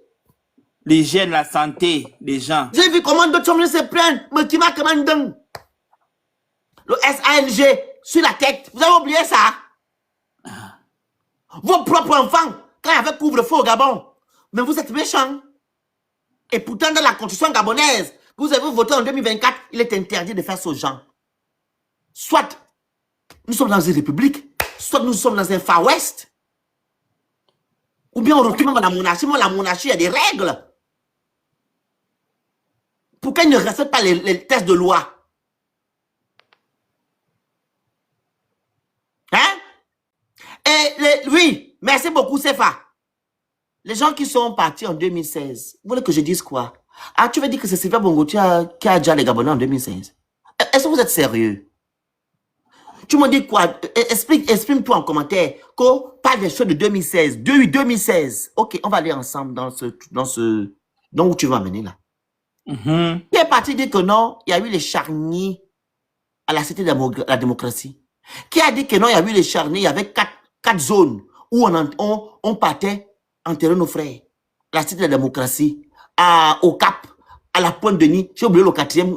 Speaker 5: L'hygiène, la santé des gens.
Speaker 2: J'ai vu comment d'autres sont venus se plaindre, mais qui m'a commandé. Le SANG sur la tête. Vous avez oublié ça? Vos propres enfants, quand il y avait couvre-feu au Gabon. Mais vous êtes méchants. Et pourtant, dans la constitution gabonaise, vous avez voté en 2024, il est interdit de faire ce genre. Soit nous sommes dans une république, soit nous sommes dans un Far West. Ou bien on retourne dans la monarchie. Mais la monarchie, il y a des règles. Pourquoi ils ne respectent pas les textes de loi? Hein? Et oui, merci beaucoup, Sefa. Les gens qui sont partis en 2016, vous voulez que je dise quoi? Ah, tu veux dire que c'est Sylvain Bongo qui a déjà les Gabonais en 2016? Est-ce que vous êtes sérieux? Tu me dis quoi? Exprime-toi en commentaire. Pas des choses de 2016. 2016. Ok, on va aller ensemble dans où tu vas amener là. Qui est parti dire que non, il y a eu les charniers à la Cité de la démocratie? Qui a dit que non, il y a eu les charniers, il y avait quatre zones où on partait enterrer nos frères. La Cité de la démocratie, au Cap, à la Pointe-Denis. J'ai oublié le quatrième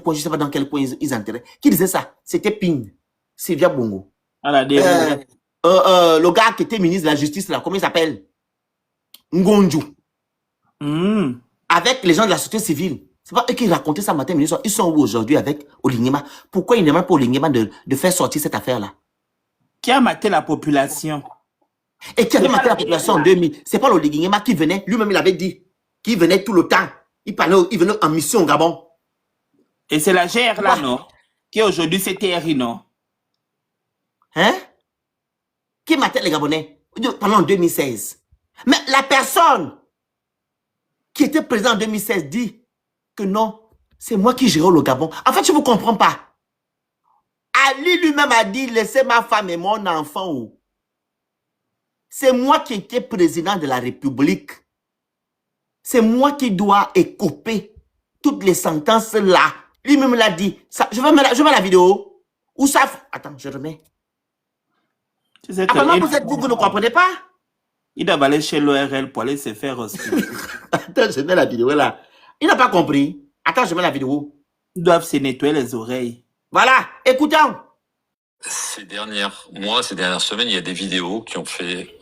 Speaker 2: coin, je ne sais pas dans quel coin ils enterraient. Qui disait ça? C'était Ping, Sylvia Bongo. Le gars qui était ministre de la Justice, là, comment il s'appelle? Ngonju. Avec les gens de la société civile. C'est pas eux qui racontaient ça matin, mais ils sont où aujourd'hui avec Olinguema? Pourquoi ils ne demandent pas Olinguema de faire sortir cette affaire-là?
Speaker 5: Qui a maté la population?
Speaker 2: Et qui avait maté la population en 2000? C'est pas l'Olinguema qui venait, lui-même il avait dit, qui venait tout le temps. Il venait en mission au Gabon.
Speaker 5: Et c'est la GR là, non? Qui aujourd'hui c'est TRI, non?
Speaker 2: Hein? Qui matait les Gabonais pendant 2016? Mais la personne qui était président en 2016 dit que non, c'est moi qui gérais le Gabon. En fait, je ne vous comprends pas. Ali lui-même a dit, laissez ma femme et mon enfant. C'est moi qui étais président de la République. C'est moi qui dois écoper toutes les sentences là. Lui-même l'a dit. Ça, je mets la vidéo. Où ça? Attends, je remets. Apparemment, vous ne comprenez pas?
Speaker 5: Il doit aller chez l'ORL pour aller se faire hospitaliser.
Speaker 2: Attends, je mets la vidéo là. Il n'a pas compris. Attends, je mets la vidéo.
Speaker 5: Ils doivent se nettoyer les oreilles.
Speaker 2: Voilà, écoutons.
Speaker 6: Ces dernières semaines, il y a des vidéos qui ont fait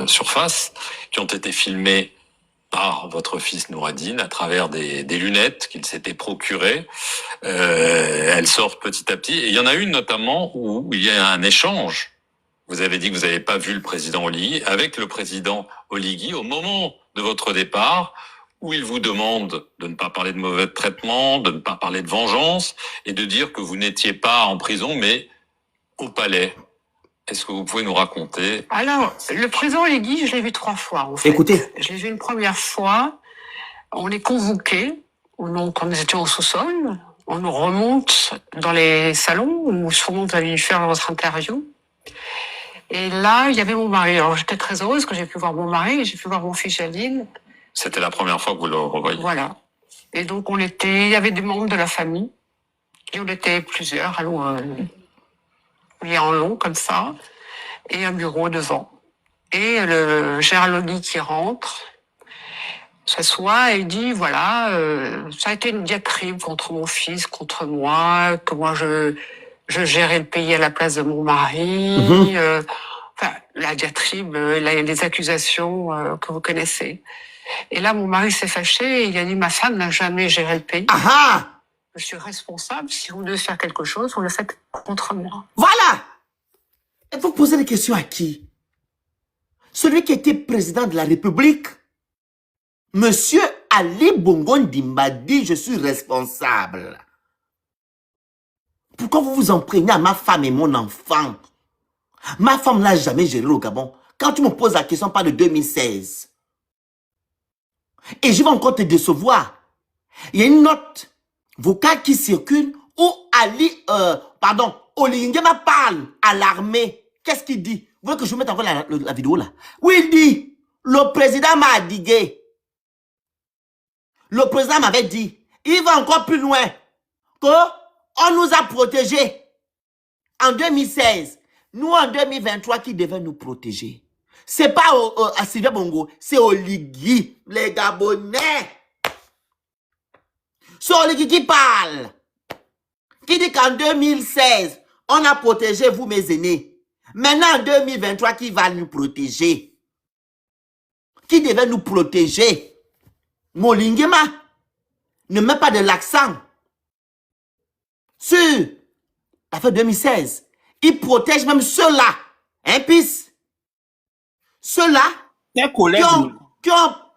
Speaker 6: surface, qui ont été filmées par votre fils Noureddine à travers des lunettes qu'il s'était procurées. Elles sortent petit à petit. Et il y en a une notamment où il y a un échange. Vous avez dit que vous n'avez pas vu le président Oligui avec le président Oligui au moment de votre départ, où il vous demande de ne pas parler de mauvais traitement, de ne pas parler de vengeance, et de dire que vous n'étiez pas en prison, mais au palais. Est-ce que vous pouvez nous raconter?
Speaker 7: Alors, le président Oligui, je l'ai vu 3 fois, en fait.
Speaker 2: Écoutez.
Speaker 7: Je l'ai vu une première fois, on est convoqués, donc quand nous étions au sous-sol, on nous remonte dans les salons, où sûrement vous allez faire votre interview. Et là, il y avait mon mari. Alors, j'étais très heureuse que j'ai pu voir mon mari, et j'ai pu voir mon fils Jaline.
Speaker 6: C'était la première fois que vous le revoyez.
Speaker 7: Voilà. Et donc, il y avait des membres de la famille, et on était plusieurs, en long, comme ça, et un bureau devant. Et le Gérald Oligui qui rentre, s'assoit et dit, voilà, ça a été une diatribe contre mon fils, contre moi, que moi je gérais le pays à la place de mon mari, la diatribe, les accusations que vous connaissez. Et là, mon mari s'est fâché et il a dit, ma femme n'a jamais géré le pays.
Speaker 2: Ah!
Speaker 7: Je suis responsable, si vous devez faire quelque chose, vous le faites contre moi.
Speaker 2: Voilà! Et vous posez des questions à qui? Celui qui était président de la République, Monsieur Ali Bongo Ndimba dit, je suis responsable. Pourquoi vous vous en prenez à ma femme et mon enfant? Ma femme n'a jamais géré au Gabon. Quand tu me poses la question, pas de 2016. Et je vais encore te décevoir. Il y a une note vocale qui circule où Oligui Nguema parle à l'armée. Qu'est-ce qu'il dit? Vous voulez que je vous mette encore la vidéo là? Oui, il dit, le président m'a digué. Le président m'avait dit, il va encore plus loin, qu'on nous a protégés en 2016. Nous, en 2023, qui devait nous protéger? C'est pas à Sylvia Bongo, c'est Oligui, les Gabonais. C'est Oligui qui parle. Qui dit qu'en 2016, on a protégé vous, mes aînés. Maintenant, en 2023, qui va nous protéger? Qui devait nous protéger? Molingema ne met pas de l'accent sur l'affaire 2016. Il protège même ceux-là. Hein, pis? Ceux-là qui ont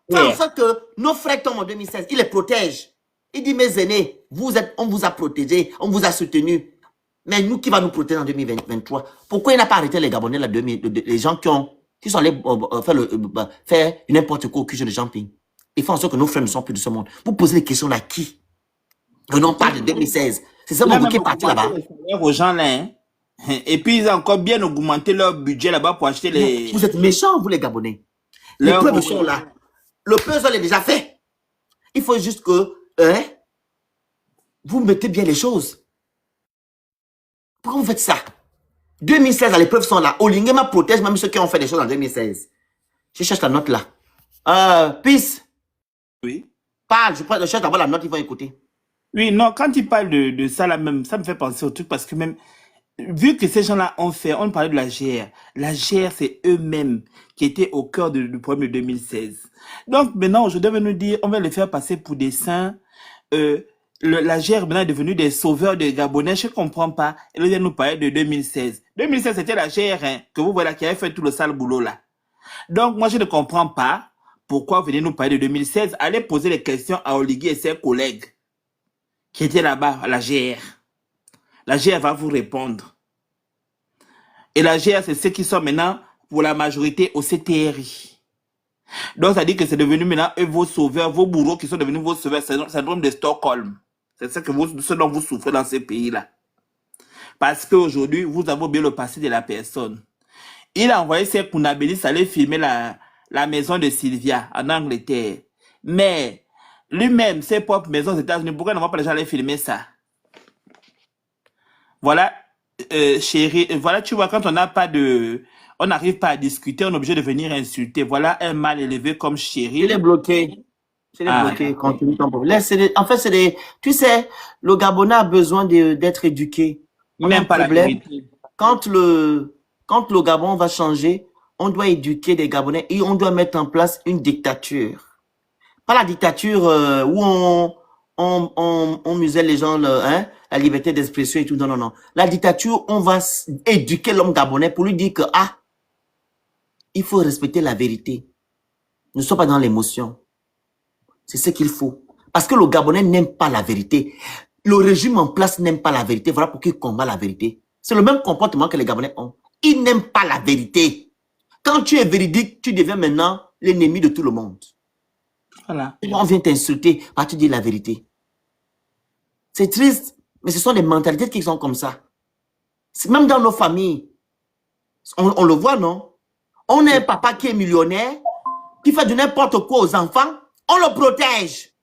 Speaker 2: fait en sorte que nos frères tombent en 2016. Il les protège. Il dit, mes aînés, on vous a protégés, on vous a soutenus. Mais nous, qui va nous protéger en 2023? Pourquoi il n'a pas arrêté les Gabonais, les gens qui sont allés faire n'importe quoi au QG de Jean-Ping? Ils font en sorte que nos frères ne sont plus de ce monde. Vous posez des questions à qui? Venons pas de 2016. C'est ça qui est parti là-bas.
Speaker 5: Aux gens là, hein? Et puis ils ont encore bien augmenté leur budget là-bas pour acheter les...
Speaker 2: Vous êtes méchants, vous les Gabonais. Les preuves sont là. Le puzzle est déjà fait. Il faut juste que vous mettez bien les choses. Pourquoi vous faites ça? 2016, les preuves sont là. Oligui Nguema protège même ceux qui ont fait des choses en 2016. Je cherche la note là. Peace.
Speaker 5: Oui.
Speaker 2: Parle, je cherche d'abord la note, ils vont écouter.
Speaker 5: Oui, non, quand il parle de ça là même, ça me fait penser au truc parce que même, vu que ces gens-là ont fait, on parlait de la GR. La GR, c'est eux-mêmes qui étaient au cœur du problème de 2016. Donc maintenant, aujourd'hui, on va nous dire, on va les faire passer pour des saints. La GR maintenant est devenue des sauveurs des Gabonais. Je ne comprends pas. Elle vient nous parler de 2016. 2016, c'était la GR hein, que vous voyez là, qui avait fait tout le sale boulot là. Donc moi, je ne comprends pas pourquoi vous venez nous parler de 2016. Allez poser les questions à Oligui et ses collègues qui étaient là-bas à la GR. La GR va vous répondre. Et la GR, c'est ceux qui sont maintenant, pour la majorité, au CTRI. Donc, ça dit que c'est devenu maintenant eux, vos sauveurs, vos bourreaux qui sont devenus vos sauveurs. C'est le syndrome de Stockholm. C'est ce dont vous souffrez dans ces pays-là. Parce qu'aujourd'hui, vous avez oublié le passé de la personne. Il a envoyé ses Kounabélis aller filmer la maison de Sylvia en Angleterre. Mais lui-même, ses propres maisons aux États-Unis, pourquoi ne va pas les gens aller filmer ça? Voilà, chérie, voilà, tu vois, quand on n'a pas de... On n'arrive pas à discuter, on est obligé de venir insulter. Voilà un mal élevé comme chérie.
Speaker 2: Il est bloqué. Il est bloqué. Continue ton problème. En fait, c'est des... Tu sais, le Gabonais a besoin d'être éduqué. On a un problème. Quand le Gabon va changer, on doit éduquer les Gabonais et on doit mettre en place une dictature. Pas la dictature où on muselle les gens, la liberté d'expression et tout. Non, non, non. La dictature, on va éduquer l'homme gabonais pour lui dire que, il faut respecter la vérité. Ne sois pas dans l'émotion. C'est ce qu'il faut. Parce que le Gabonais n'aime pas la vérité. Le régime en place n'aime pas la vérité. Voilà pourquoi il combat la vérité. C'est le même comportement que les Gabonais ont. Ils n'aiment pas la vérité. Quand tu es véridique, tu deviens maintenant l'ennemi de tout le monde.
Speaker 5: Voilà.
Speaker 2: On vient t'insulter parce que tu dis la vérité. C'est triste, mais ce sont des mentalités qui sont comme ça. Même dans nos familles, on le voit, non? On a un papa qui est millionnaire, qui fait de n'importe quoi aux enfants, on le protège.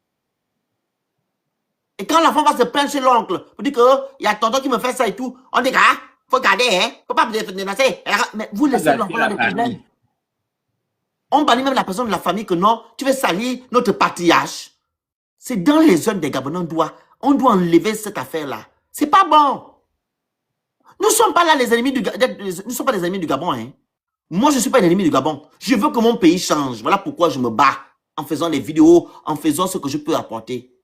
Speaker 2: Et quand l'enfant va se plaindre chez l'oncle, on dit que il y a tonton qui me fait ça et tout, on dit faut garder, faut pas dénoncer. Mais vous laissez l'enfant dans des problèmes. On bannit même la personne de la famille que non, tu veux salir notre patriarche. C'est dans les zones des Gabonais, on doit enlever cette affaire-là. C'est pas bon. Nous ne sommes pas là les ennemis du Gabon. Nous ne sommes pas les ennemis du Gabon. Hein. Moi, je ne suis pas l'ennemi du Gabon. Je veux que mon pays change. Voilà pourquoi je me bats en faisant des vidéos, en faisant ce que je peux apporter.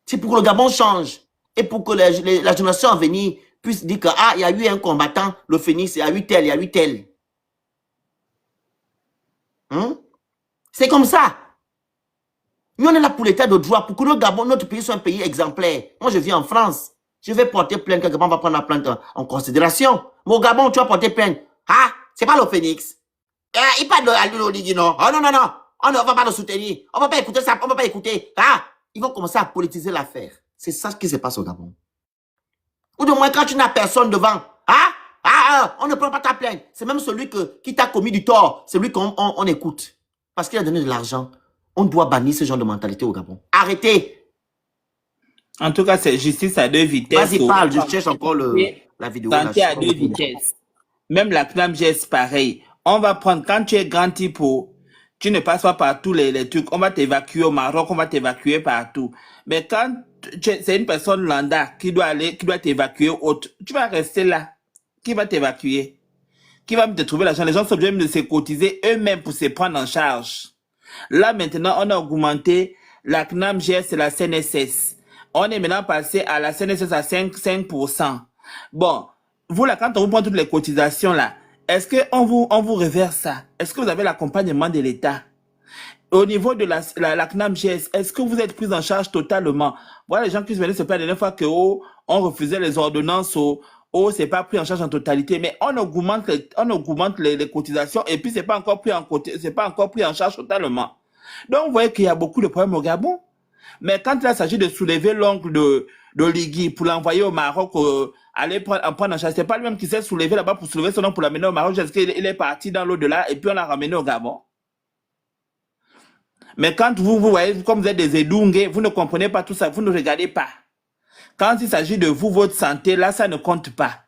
Speaker 2: C'est pour que le Gabon change. Et pour que la génération à venir puisse dire que, il y a eu un combattant, le Phénix, il y a eu tel, il y a eu tel. C'est comme ça. Nous, on est là pour l'état de droit, pour que le Gabon, notre pays, soit un pays exemplaire. Moi, je vis en France. Je vais porter plainte, quelque part, on va prendre la plainte en considération. Mais au Gabon, tu vas porter plainte. C'est pas le Phénix. Il parle de Oligui, non. Oh non, non, non. On ne va pas le soutenir. On ne va pas écouter ça. On ne va pas écouter. ils vont commencer à politiser l'affaire. C'est ça ce qui se passe au Gabon. Ou du moins, quand tu n'as personne devant, on ne prend pas ta plainte. C'est même celui qui t'a commis du tort, c'est lui qu'on écoute. Parce qu'il a donné de l'argent. On doit bannir ce genre de mentalité au Gabon. Arrêtez.
Speaker 5: En tout cas, c'est justice à deux vitesses.
Speaker 2: Vas-y, parle, je cherche encore la vidéo.
Speaker 5: Santé à deux vitesses. Même la CNAMGS, pareil. On va prendre, quand tu es grand typo, tu ne passes pas par tous les trucs. On va t'évacuer au Maroc, on va t'évacuer partout. Mais quand c'est une personne lambda qui doit t'évacuer autre, tu vas rester là. Qui va t'évacuer? Qui va te trouver l'argent? Les gens sont obligés de se cotiser eux-mêmes pour se prendre en charge. Là, maintenant, on a augmenté la CNAMGS et la CNSS. On est maintenant passé à la CNSS à 5%. Bon, vous là, quand on vous prend toutes les cotisations là, est-ce qu'on vous reverse ça? Est-ce que vous avez l'accompagnement de l'État? Au niveau de la CNAMGS, est-ce que vous êtes pris en charge totalement? Voilà les gens qui se venaient se plaindre la dernière fois que on refusait les ordonnances, c'est pas pris en charge en totalité, mais on augmente les cotisations et puis c'est pas encore pris en charge totalement. Donc vous voyez qu'il y a beaucoup de problèmes au Gabon. Mais quand il s'agit de soulever l'oncle d'Oligui pour l'envoyer au Maroc, aller prendre en charge, c'est pas lui-même qui s'est soulevé là-bas pour soulever son oncle pour l'amener au Maroc, parce qu'il est parti dans l'au-delà et puis on l'a ramené au Gabon. Mais quand vous voyez, comme vous êtes des Edungue, vous ne comprenez pas tout ça, vous ne regardez pas. Quand il s'agit de vous, votre santé, là, ça ne compte pas.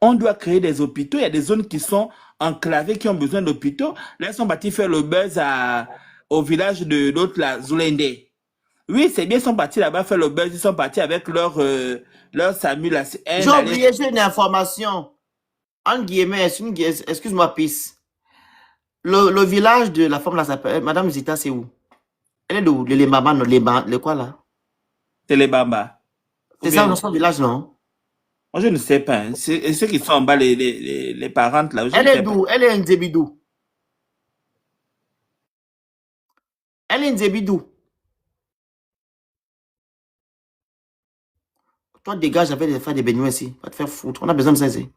Speaker 5: On doit créer des hôpitaux. Il y a des zones qui sont enclavées, qui ont besoin d'hôpitaux. Là, ils sont partis faire le buzz au village de l'autre, la Zulende. Oui, c'est bien, ils sont partis là-bas faire le buzz. Ils sont partis avec leur SAMU.
Speaker 2: J'ai oublié, j'ai une information. En guillemets, excuse-moi, Peace. Le village de la femme là s'appelle Madame Zita, c'est où? Elle est d'où? Les Bamba, non? Les quoi là?
Speaker 5: C'est les Bamba.
Speaker 2: C'est ça dans son village, non?
Speaker 5: Moi, je ne sais pas. Hein. C'est ceux qui sont en bas, les parentes là.
Speaker 2: Elle est d'où? Elle est Nzebidou. Elle est Nzebidou. Toi, dégage avec faire des beignets ici. Va te faire foutre. On a besoin de ça ici.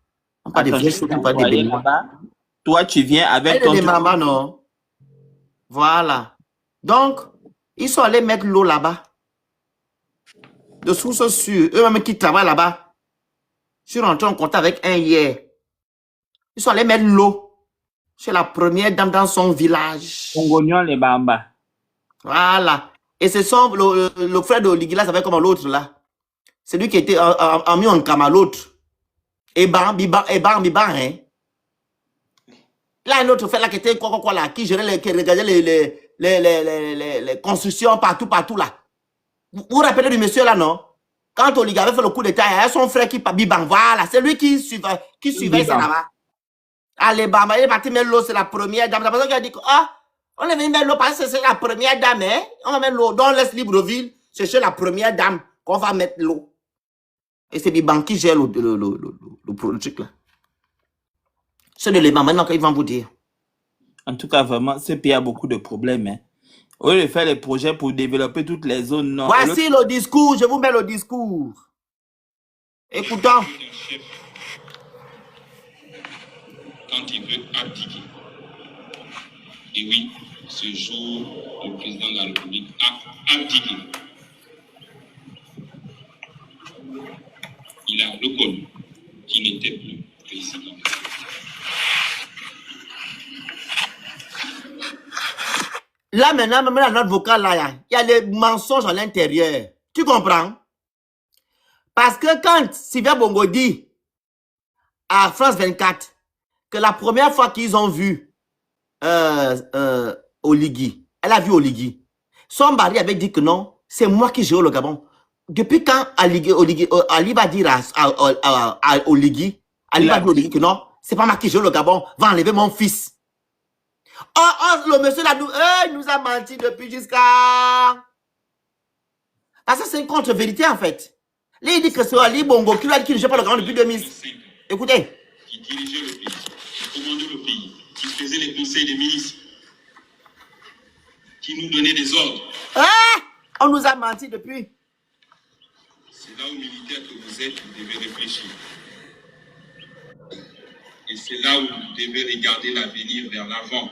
Speaker 2: On pas des vrais choses, pas des beignets.
Speaker 5: Toi, tu viens avec ton...
Speaker 2: Elle est des mamans, non? Voilà. Donc, ils sont allés mettre l'eau là-bas. De sources sûres. Eux-mêmes qui travaillent là-bas. Je suis rentré en contact avec un hier. Ils sont allés mettre l'eau. C'est la première dame dans son village.
Speaker 5: Congognon, les Bamba.
Speaker 2: Voilà. Et c'est son, le frère de Oligui, là, ça fait comme l'autre, là. C'est lui qui était en mis en cama, l'autre. Et Biban, hein. Là, un autre frère, là, qui était quoi, là, qui gérait qui regardait les constructions partout, là. Vous vous rappelez du monsieur, là, non? Quand Oligui avait fait le coup d'état, il y a son frère qui, Biban, voilà, c'est lui qui suivait ça là-bas. Allez, Bamba, il est parti mettre l'eau, c'est la première dame. La personne qui a dit que, on est venu mettre l'eau parce que c'est la première dame, hein. On va mettre l'eau. Donc, on laisse Libreville, c'est chez la première dame qu'on va mettre l'eau. Et c'est Biban qui gère le truc là. C'est de l'Éban maintenant qu'ils vont vous dire.
Speaker 5: En tout cas, vraiment, ce pays a beaucoup de problèmes. Hein. Au lieu de faire les projets pour développer toutes les zones nord.
Speaker 2: Voici le discours, je vous mets le discours. Écoutons.
Speaker 8: Quand il veut abdiquer. Et oui, ce jour, le président de la République a abdiqué. Il a reconnu qu'il n'était plus président.
Speaker 2: Là maintenant, même dans notre vocal, là, il y a des mensonges à l'intérieur. Tu comprends? Parce que quand Sylvia Bongo dit à France 24 que la première fois qu'ils ont vu Oligui, elle a vu Oligui. Son mari avait dit que non, c'est moi qui gère le Gabon. Depuis quand Ali va dire à Oligui, Ali va dire à Oligui que non, c'est pas moi qui gère le Gabon, va enlever mon fils. Le monsieur là, il nous a menti depuis jusqu'à... Parce que c'est une contre-vérité en fait. Là, il dit que c'est Ali Bongo qui ne gère pas le Gabon depuis 2000. Écoutez.
Speaker 8: Qui dirigeait le pays, qui commandait le pays, qui faisait les conseils des ministres, qui nous donnait des ordres.
Speaker 2: On nous a menti depuis.
Speaker 8: C'est là où militaire que vous êtes, vous devez réfléchir. Et c'est là où vous devez regarder l'avenir vers l'avant.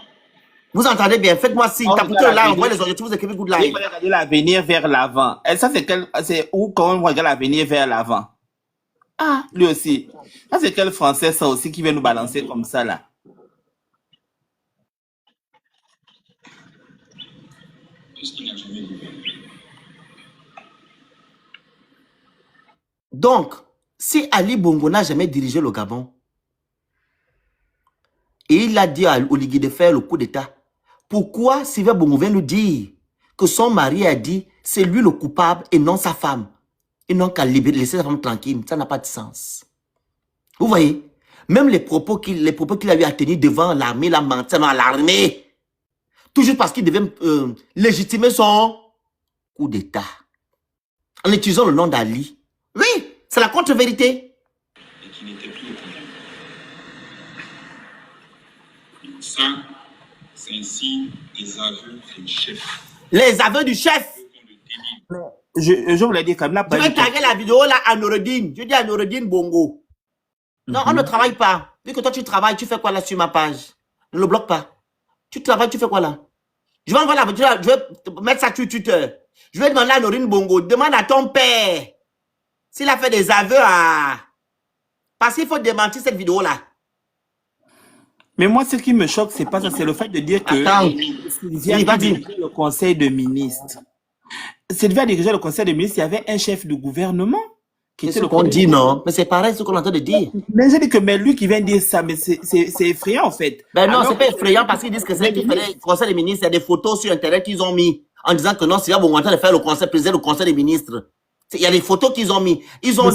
Speaker 2: Vous entendez bien? Faites-moi signe.
Speaker 5: On
Speaker 2: Tapez
Speaker 5: regarde
Speaker 2: le live,
Speaker 5: l'avenir.
Speaker 2: envoyez les objectifs, vous écrivez good
Speaker 5: Il
Speaker 2: live.
Speaker 5: faut regarder l'avenir vers l'avant. Et ça, c'est où quand on regarde l'avenir vers l'avant? Ah, lui aussi. Ça, c'est quel français, ça aussi, qui vient nous balancer comme ça, là?
Speaker 8: Qu'est-ce qu'il n'a jamais gouverné?
Speaker 2: Donc, si Ali Bongo n'a jamais dirigé le Gabon, et il a dit à Oligui de faire le coup d'État, pourquoi Sylvia Bongo vient nous dire que son mari a dit c'est lui le coupable et non sa femme? Et non qu'à laisser sa femme tranquille, ça n'a pas de sens. Vous voyez? Même les propos qu'il a eu à tenir devant l'armée, la menti à l'armée, toujours parce qu'il devait légitimer son coup d'État. En utilisant le nom d'Ali. Oui, c'est la contre-vérité.
Speaker 8: Et qui n'était plus au pouvoir. Ça, c'est ainsi des aveux du chef.
Speaker 2: Les aveux du chef.
Speaker 5: Je voulais dire comme là.
Speaker 2: Je vais taguer la vidéo là à Noureddin. Je dis à Noureddin Bongo. Non, on ne travaille pas. Vu que toi tu travailles, tu fais quoi là sur ma page? Ne le bloque pas. Tu travailles, tu fais quoi là? Je vais envoyer la vidéo, je vais mettre ça sur Twitter. Je vais demander à Noureddin Bongo, demande à ton père s'il a fait des aveux à... Parce qu'il faut démentir cette vidéo là.
Speaker 5: Mais moi, ce qui me choque, c'est pas ça, c'est le fait de dire que
Speaker 2: Attends.
Speaker 5: Sylvia a dirigé le conseil de ministres. Sylvia a dirigé le conseil de ministres, il y avait un chef de gouvernement qui
Speaker 2: C'est
Speaker 5: était
Speaker 2: ce
Speaker 5: le
Speaker 2: qu'on dit, non? Mais c'est pareil ce qu'on entend de dire.
Speaker 5: Mais j'ai dit que mais lui qui vient dire ça, mais c'est effrayant en fait.
Speaker 2: Ben non,
Speaker 5: Alors,
Speaker 2: c'est pas effrayant parce qu'ils disent que c'est qu'il fallait le conseil des ministres. Il y a des photos sur Internet qu'ils ont mis en disant que non, c'est là, bon, on est en train de faire le conseil, président le conseil des ministres. Il y a des photos qu'ils ont mis. Ils ont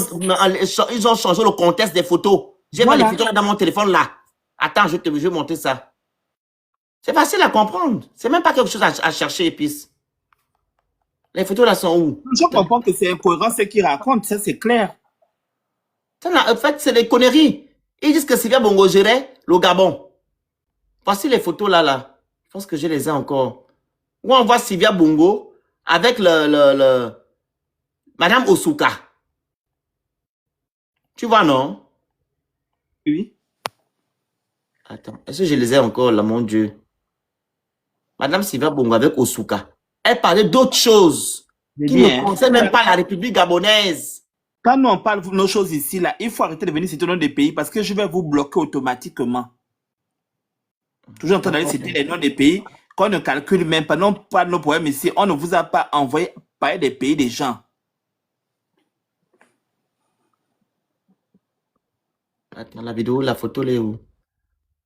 Speaker 2: changé le contexte des photos. J'ai
Speaker 5: Voilà.
Speaker 2: mis les photos là dans mon téléphone là. Attends, je vais montrer ça. C'est facile à comprendre. C'est même pas quelque chose à chercher, épice. Les photos là sont où?
Speaker 5: Je comprends que c'est incohérent ce qu'il raconte, ça c'est clair.
Speaker 2: Ça, là, en fait, c'est des conneries. Ils disent que Sylvia Bongo gérait le Gabon. Voici les photos là. Je pense que je les ai encore. Où on voit Sylvia Bongo avec Madame Osuka. Tu vois, non?
Speaker 5: Oui.
Speaker 2: Attends, est-ce que je les ai encore là, mon Dieu? Madame Sylvia Bongo avec Osuka. Elle parlait d'autres choses qui ne concernent même pas la République gabonaise.
Speaker 5: Quand nous on parle de nos choses ici, là, il faut arrêter de venir citer le nom des pays parce que je vais vous bloquer automatiquement. Toujours en train d'aller citer les noms des pays qu'on ne calcule même pas. Non, pas nos problèmes ici. On ne vous a pas envoyé parler des pays des gens.
Speaker 2: Attends, la vidéo, la photo, elle est où?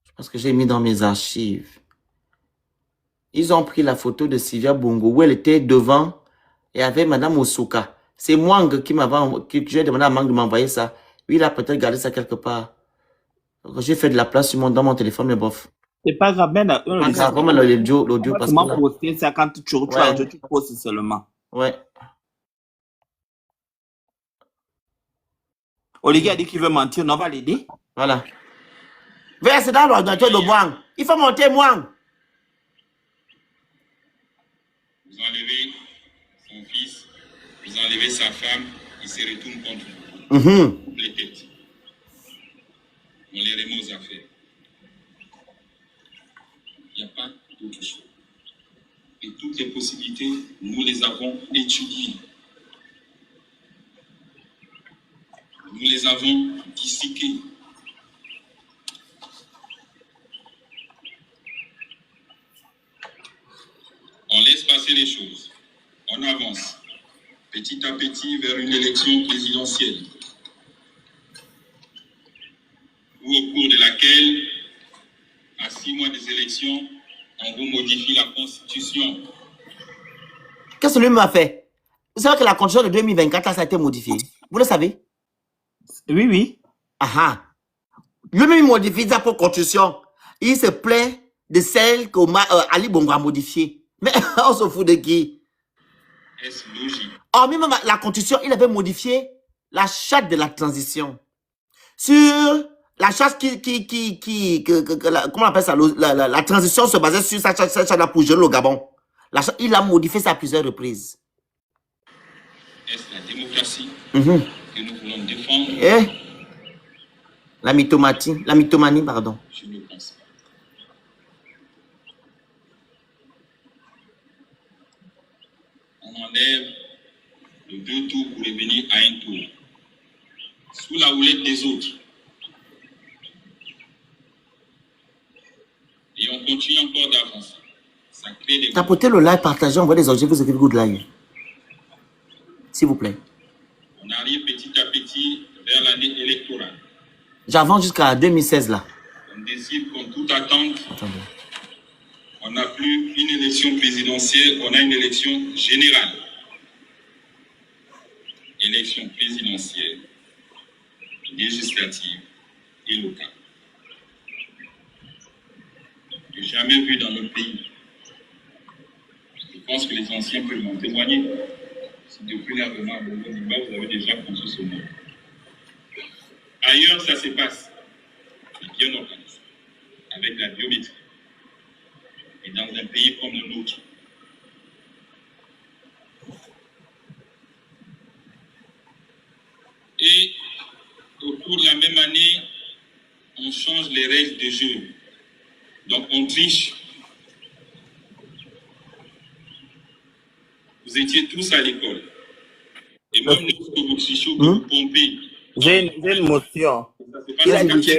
Speaker 2: Je pense que j'ai mis dans mes archives. Ils ont pris la photo de Sylvia Bongo où elle était devant et avec Madame Osuka. C'est Mwang qui j'ai demandé à Mwang de m'envoyer ça. Lui, il a peut-être gardé ça quelque part. J'ai fait de la place dans mon téléphone, mais bof.
Speaker 5: C'est pas grave, mais
Speaker 2: vraiment l'audio parce
Speaker 5: comment
Speaker 2: que là...
Speaker 5: poster ça quand tu postes seulement.
Speaker 2: Ouais.
Speaker 5: Olivier a dit qu'il veut mentir, on va l'aider.
Speaker 2: Voilà. C'est dans l'ordinateur de Mwang. Il faut monter Mwang.
Speaker 8: Vous enlevez son fils, vous enlevez sa femme, il se retourne contre vous. Les têtes. On les remet aux affaires. Il n'y a pas d'autre chose. Et toutes les possibilités, nous les avons étudiées. Nous les avons disséquées. On laisse passer les choses. On avance petit à petit vers une élection présidentielle ou au cours de laquelle, à 6 mois des élections, on vous modifie la Constitution.
Speaker 2: Qu'est-ce que lui m'a fait? Vous savez que la Constitution de 2024, ça a été modifiée. Vous le savez?
Speaker 5: Oui, oui.
Speaker 2: Ah. Lui-même modifie sa propre Constitution. Il se plaint de celle que Ali Bongo a modifiée. Mais on se fout de qui?
Speaker 8: Est-ce logique?
Speaker 2: Oh, même la Constitution, il avait modifié la charte de la transition. Sur la charte comment on appelle ça? La transition se basait sur sa charte pour gérer le Gabon. Il a modifié ça à plusieurs reprises.
Speaker 8: Est-ce la démocratie que nous voulons défendre?
Speaker 2: La mythomanie, pardon.
Speaker 8: Je ne pense pas. enlève de 2 tours pour revenir à 1 tour. Sous la houlette des autres. Et on continue encore d'avancer. Ça crée des...
Speaker 2: Tapotez le like, partagez, envoyez des objets, vous écrivez good live. S'il vous plaît.
Speaker 8: On arrive petit à petit vers l'année électorale.
Speaker 2: J'avance jusqu'à 2016 là.
Speaker 8: On décide qu'en toute attente,
Speaker 2: Attendez.
Speaker 8: on n'a plus une élection présidentielle, on a une élection générale. Élection présidentielle, législative et locale. Je n'ai jamais vu dans notre pays. Je pense que les anciens peuvent m'en témoigner. Si depuis l'avènement à Bongo-Nimba, vous avez déjà pensé ce mot. Ailleurs, ça se passe. C'est bien organisé. Avec la biométrie. Et dans un pays comme le nôtre. Et au cours de la même année, on change les règles de jeu. Donc on triche. Vous étiez tous à l'école. Et même lorsque vous trichez, vous pompez.
Speaker 5: J'ai une motion.
Speaker 8: Ça se
Speaker 5: Il
Speaker 8: passe
Speaker 5: a
Speaker 8: comme
Speaker 5: dit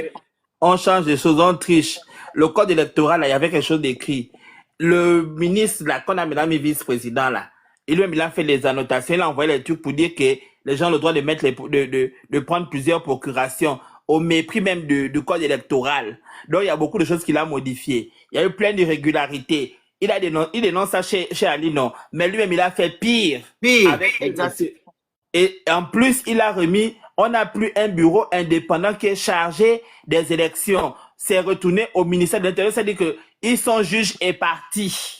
Speaker 5: qu'on change des choses, on triche. Le code électoral, là, il y avait quelque chose d'écrit. Le ministre, là, qu'on a maintenant mis vice-président, là, lui-même, il a fait les annotations, il a envoyé les trucs pour dire que les gens ont le droit de mettre de prendre plusieurs procurations au mépris même du code électoral. Donc, il y a beaucoup de choses qu'il a modifiées. Il y a eu plein d'irrégularités. Il dénonce ça chez Ali, non. Mais lui-même, il a fait pire.
Speaker 2: Pire,
Speaker 5: Avec
Speaker 2: exact.
Speaker 5: Et en plus, il a remis, on n'a plus un bureau indépendant qui est chargé des élections. C'est retourné au ministère de l'Intérieur, c'est-à-dire qu'ils sont juges et partis.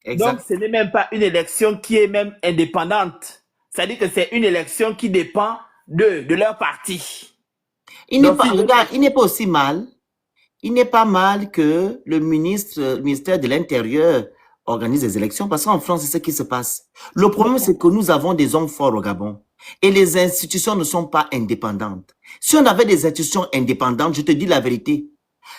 Speaker 2: Exact.
Speaker 5: Donc, ce n'est même pas une élection qui est même indépendante. C'est-à-dire que c'est une élection qui dépend de leur parti.
Speaker 2: Il n'est
Speaker 5: Donc,
Speaker 2: pas,
Speaker 5: si-
Speaker 2: regarde, il n'est pas aussi mal. Il n'est pas mal que le ministère de l'Intérieur organise des élections parce qu'en France, c'est ce qui se passe. Le problème, c'est que nous avons des hommes forts au Gabon et les institutions ne sont pas indépendantes. Si on avait des institutions indépendantes, je te dis la vérité,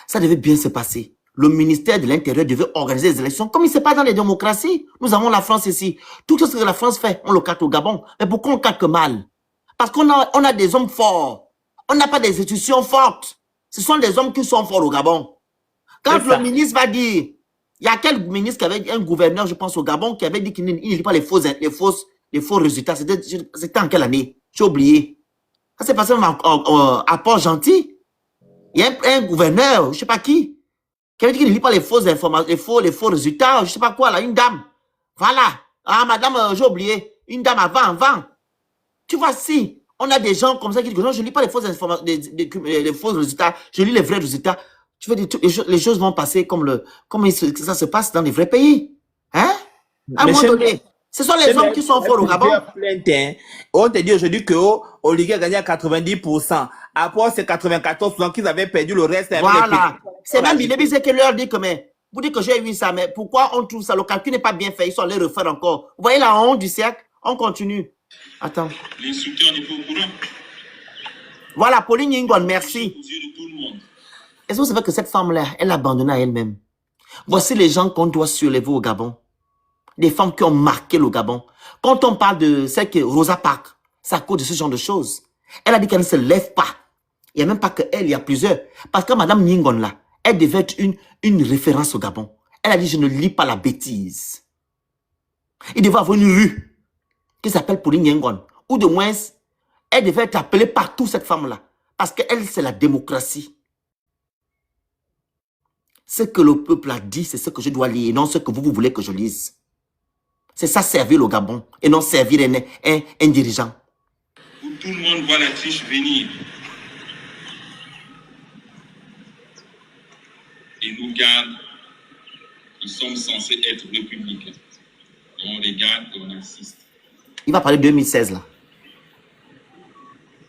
Speaker 2: ça devait bien se passer. Le ministère de l'Intérieur devait organiser des élections comme il se passe dans les démocraties. Nous avons la France ici. Tout ce que la France fait, on le capte au Gabon. Mais pourquoi on capte mal? Parce qu'on a des hommes forts. On n'a pas des institutions fortes. Ce sont des hommes qui sont forts au Gabon. Quand
Speaker 5: C'est ça.
Speaker 2: le ministre va dire, il y a quel ministre qui avait un gouverneur, je pense, au Gabon, qui avait dit qu'il ne lit pas les faux résultats. C'était en quelle année? J'ai oublié. Ça s'est passé à Port-Gentil. Il y a un gouverneur, je ne sais pas qui avait dit qu'il ne lit pas les fausses informations, les faux résultats, je ne sais pas quoi, là, une dame. Voilà. Ah, madame, j'ai oublié. Une dame avant. Tu vois, si on a des gens comme ça qui disent que non, je ne lis pas les fausses informations, les faux résultats, je lis les vrais résultats. Tu veux dire, les choses vont passer comme ça se passe dans les vrais pays. Hein? À un
Speaker 5: Mais
Speaker 2: moment
Speaker 5: chez-
Speaker 2: donné, ce sont les hommes qui sont forts au Gabon.
Speaker 5: Plainte, hein. On te dit aujourd'hui que Olivier a gagné à 90%. Après, c'est 94% qu'ils avaient perdu le reste. avec les
Speaker 2: Voilà.
Speaker 5: pays.
Speaker 2: C'est même Binébi qui leur dit que, mais, vous dites que j'ai eu ça, mais pourquoi on trouve ça? Le calcul n'est pas bien fait. Ils sont allés refaire encore. Vous voyez la honte du siècle? On continue. Attends.
Speaker 8: L'instructeur n'est pas au courant.
Speaker 2: Voilà, Pauline Yingon, merci.
Speaker 8: Aux yeux de tout le monde.
Speaker 2: Est-ce que vous savez que cette femme-là, elle a abandonné à elle-même? Voici les gens qu'on doit surélever au Gabon. Des femmes qui ont marqué le Gabon. Quand on parle de celle que Rosa Parks, c'est à cause de ce genre de choses. Elle a dit qu'elle ne se lève pas. Il n'y a même pas qu'elle, il y a plusieurs. Parce que Madame Ningon, là, elle devait être une référence au Gabon. Elle a dit, je ne lis pas la bêtise. Il devait avoir une rue qui s'appelle Pauline Ningon. Ou de moins, elle devait être appelée partout, cette femme-là. Parce qu'elle, c'est la démocratie. Ce que le peuple a dit, c'est ce que je dois lire, et non ce que vous voulez que je lise. C'est ça, servir le Gabon, et non servir un dirigeant.
Speaker 8: Où tout le monde voit la triche venir. Et nous garde, nous sommes censés être républicains. Et on regarde et on assiste.
Speaker 2: Il va parler de 2016, là.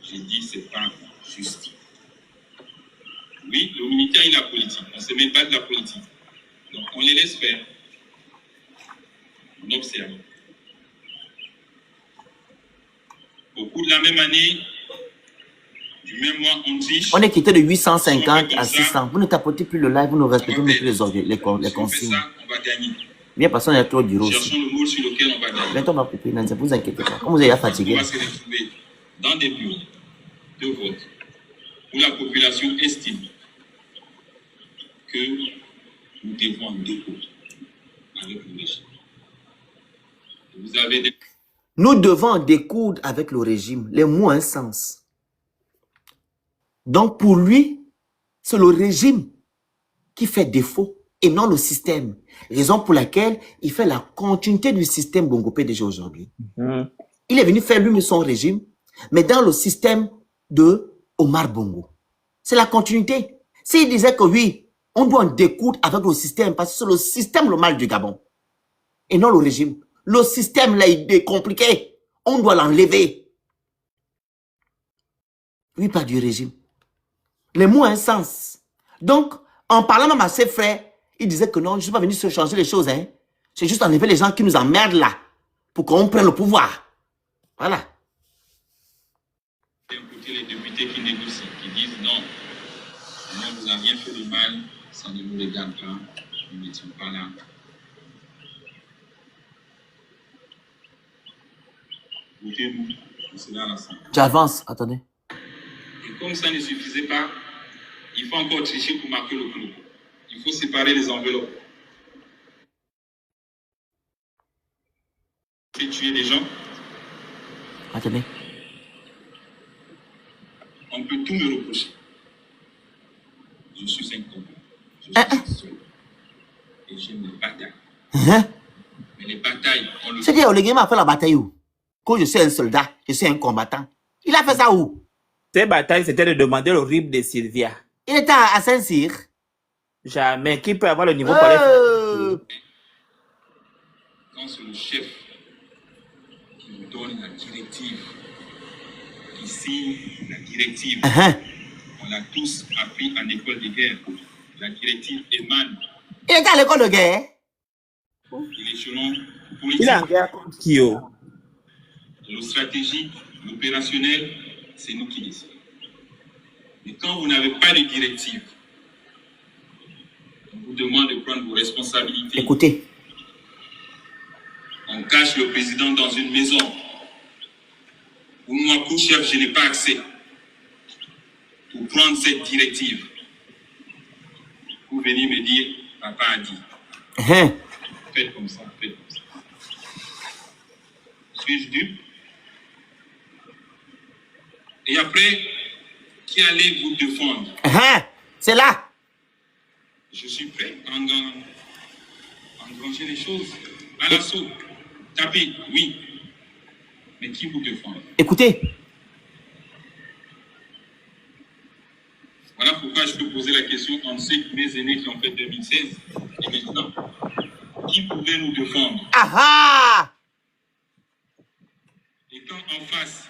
Speaker 8: J'ai dit, c'est pas juste. Oui, le militaire et la politique. On ne se met pas de la politique. Donc, on les laisse faire. On observe. Au cours de la même année, du même mois, on triche.
Speaker 2: On est quitté de 850 à 600. Vous ne tapotez plus le live, vous ne respectez plus les
Speaker 8: Si on fait
Speaker 2: consignes.
Speaker 8: ça, on va gagner.
Speaker 2: Bien, personne n'est trop dur aussi.
Speaker 8: Cherchons le mot sur lequel on va gagner.
Speaker 2: Bientôt, on va couper, ne vous inquiétez pas. Comme vous êtes fatigué.
Speaker 8: On va se retrouver dans des bureaux de vote où la population estime que nous devons en découdre avec le régime. Vous avez des...
Speaker 2: Nous devons en découdre avec le régime. Les mots ont un sens. Donc, pour lui, c'est le régime qui fait défaut et non le système. Raison pour laquelle il fait la continuité du système Bongo PDG aujourd'hui. Il est venu faire lui son régime, mais dans le système de Omar Bongo. C'est la continuité. S'il disait que oui, on doit en découdre avec le système, parce que c'est le système le mal du Gabon, et non le régime. Le système là, il est compliqué. On doit l'enlever. Oui, pas du régime. Les mots ont un sens. Donc, en parlant même à ses frères, il disait que non, je ne suis pas venu se changer les choses. Hein. C'est juste enlever les gens qui nous emmerdent là, pour qu'on prenne le pouvoir. Voilà.
Speaker 8: Écoutez les députés qui négocient, qui disent non, on ne vous a rien fait de mal, ça ne nous regarde pas, nous n'étions pas là. Votez-nous, on sera à l'Assemblée.
Speaker 2: J'avance, attendez.
Speaker 8: Et comme ça ne suffisait pas, il faut encore tricher pour marquer le clou. Il faut séparer les enveloppes. Il faut tuer des gens.
Speaker 2: Attendez.
Speaker 8: On peut tout me reprocher. Je suis un combat. Je suis seul. Et j'aime les batailles.
Speaker 2: Hein?
Speaker 8: Mais les batailles, on le
Speaker 2: C'est-à-dire, le gars a fait la bataille où? Quand je suis un soldat, je suis un combattant. Il a fait ça où?
Speaker 5: Ces batailles, c'était de demander le RIB de Sylvia.
Speaker 2: Il était à Saint-Cyr.
Speaker 5: Jamais. Qui peut avoir le niveau pour les faire?
Speaker 8: Quand c'est le chef qui nous donne la directive, qui signe la directive, on a tous appris en école de guerre. La directive émane
Speaker 2: Il était à l'école de guerre.
Speaker 8: de l'échelon
Speaker 5: Il
Speaker 8: politique.
Speaker 5: est en guerre contre Kyo.
Speaker 8: Le stratégique, l'opérationnel, c'est nous qui décidons. Mais quand vous n'avez pas de directive, on vous demande de prendre vos responsabilités.
Speaker 2: Écoutez.
Speaker 8: On cache le président dans une maison où moi, comme chef, je n'ai pas accès pour prendre cette directive. Vous venez me dire, papa a dit. Faites comme ça, faites comme ça. Suis-je dupe? Et après, qui allait vous défendre?
Speaker 2: C'est là.
Speaker 8: Je suis prêt à engranger les choses. À l'assaut. Tapez, oui. Mais qui vous défend?
Speaker 2: Écoutez.
Speaker 8: Voilà pourquoi je peux poser la question entre ceux de mes aînés qui ont fait 2016 et maintenant. Qui pouvait nous défendre? Et quand en face,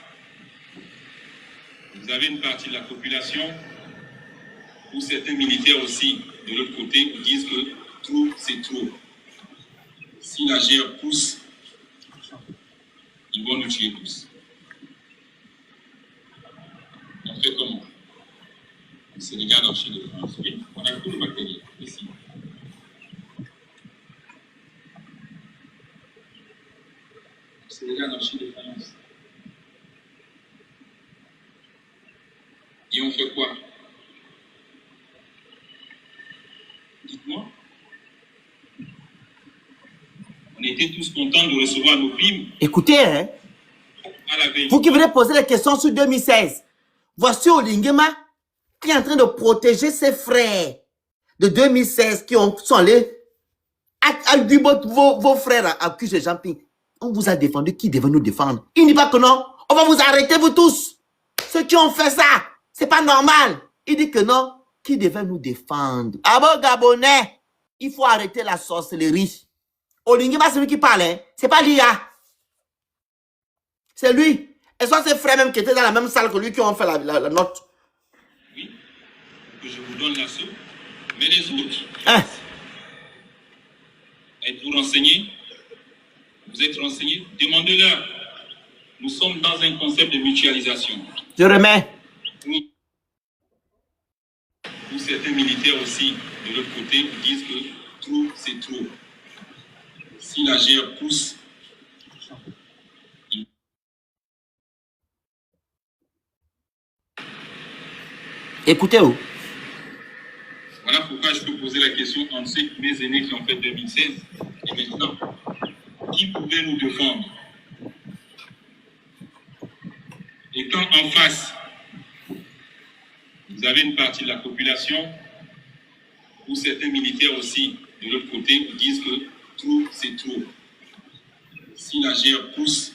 Speaker 8: vous avez une partie de la population ou certains militaires aussi de l'autre côté vous disent que trop, c'est trop. Si la guerre pousse, ils vont nous tuer tous. On fait comment? C'est les gars d'archi de France. Oui, on a tout le matériel ici. C'est les gars d'archi de France. Et on fait quoi? Dites-moi. On était tous contents de recevoir nos primes.
Speaker 2: Écoutez, hein.
Speaker 8: À la veille.
Speaker 2: Vous qui venez poser la question sur 2016. Voici Olingema qui est en train de protéger ses frères de 2016 qui sont allés à vos frères à accusent les Jean-Ping. On vous a défendu. Qui devait nous défendre? Il ne dit pas que non. On va vous arrêter, vous tous. Ceux qui ont fait ça, c'est pas normal. Il dit que non. Qui devait nous défendre? Ah bon, Gabonais, il faut arrêter la sorcellerie. Olingema, c'est lui qui parle. Hein? C'est pas l'IA. C'est lui. Et soit ses frères même qui étaient dans la même salle que lui qui ont fait la note.
Speaker 8: Oui, que je vous donne l'assaut. Mais les autres, êtes-vous renseignés? Vous êtes renseignés? Demandez-leur. Nous sommes dans un concept de mutualisation.
Speaker 2: Je remets.
Speaker 8: Oui. Ou certains militaires aussi, de l'autre côté, vous disent que trop, c'est trop. Si la GR pousse,
Speaker 2: Écoutez-vous.
Speaker 8: voilà pourquoi je peux poser la question entre ceux, mes aînés qui ont fait 2016 et maintenant. Qui pouvait nous défendre? Et quand en face, vous avez une partie de la population, ou certains militaires aussi de l'autre côté, vous disent que trop, c'est trop. Si la GR pousse,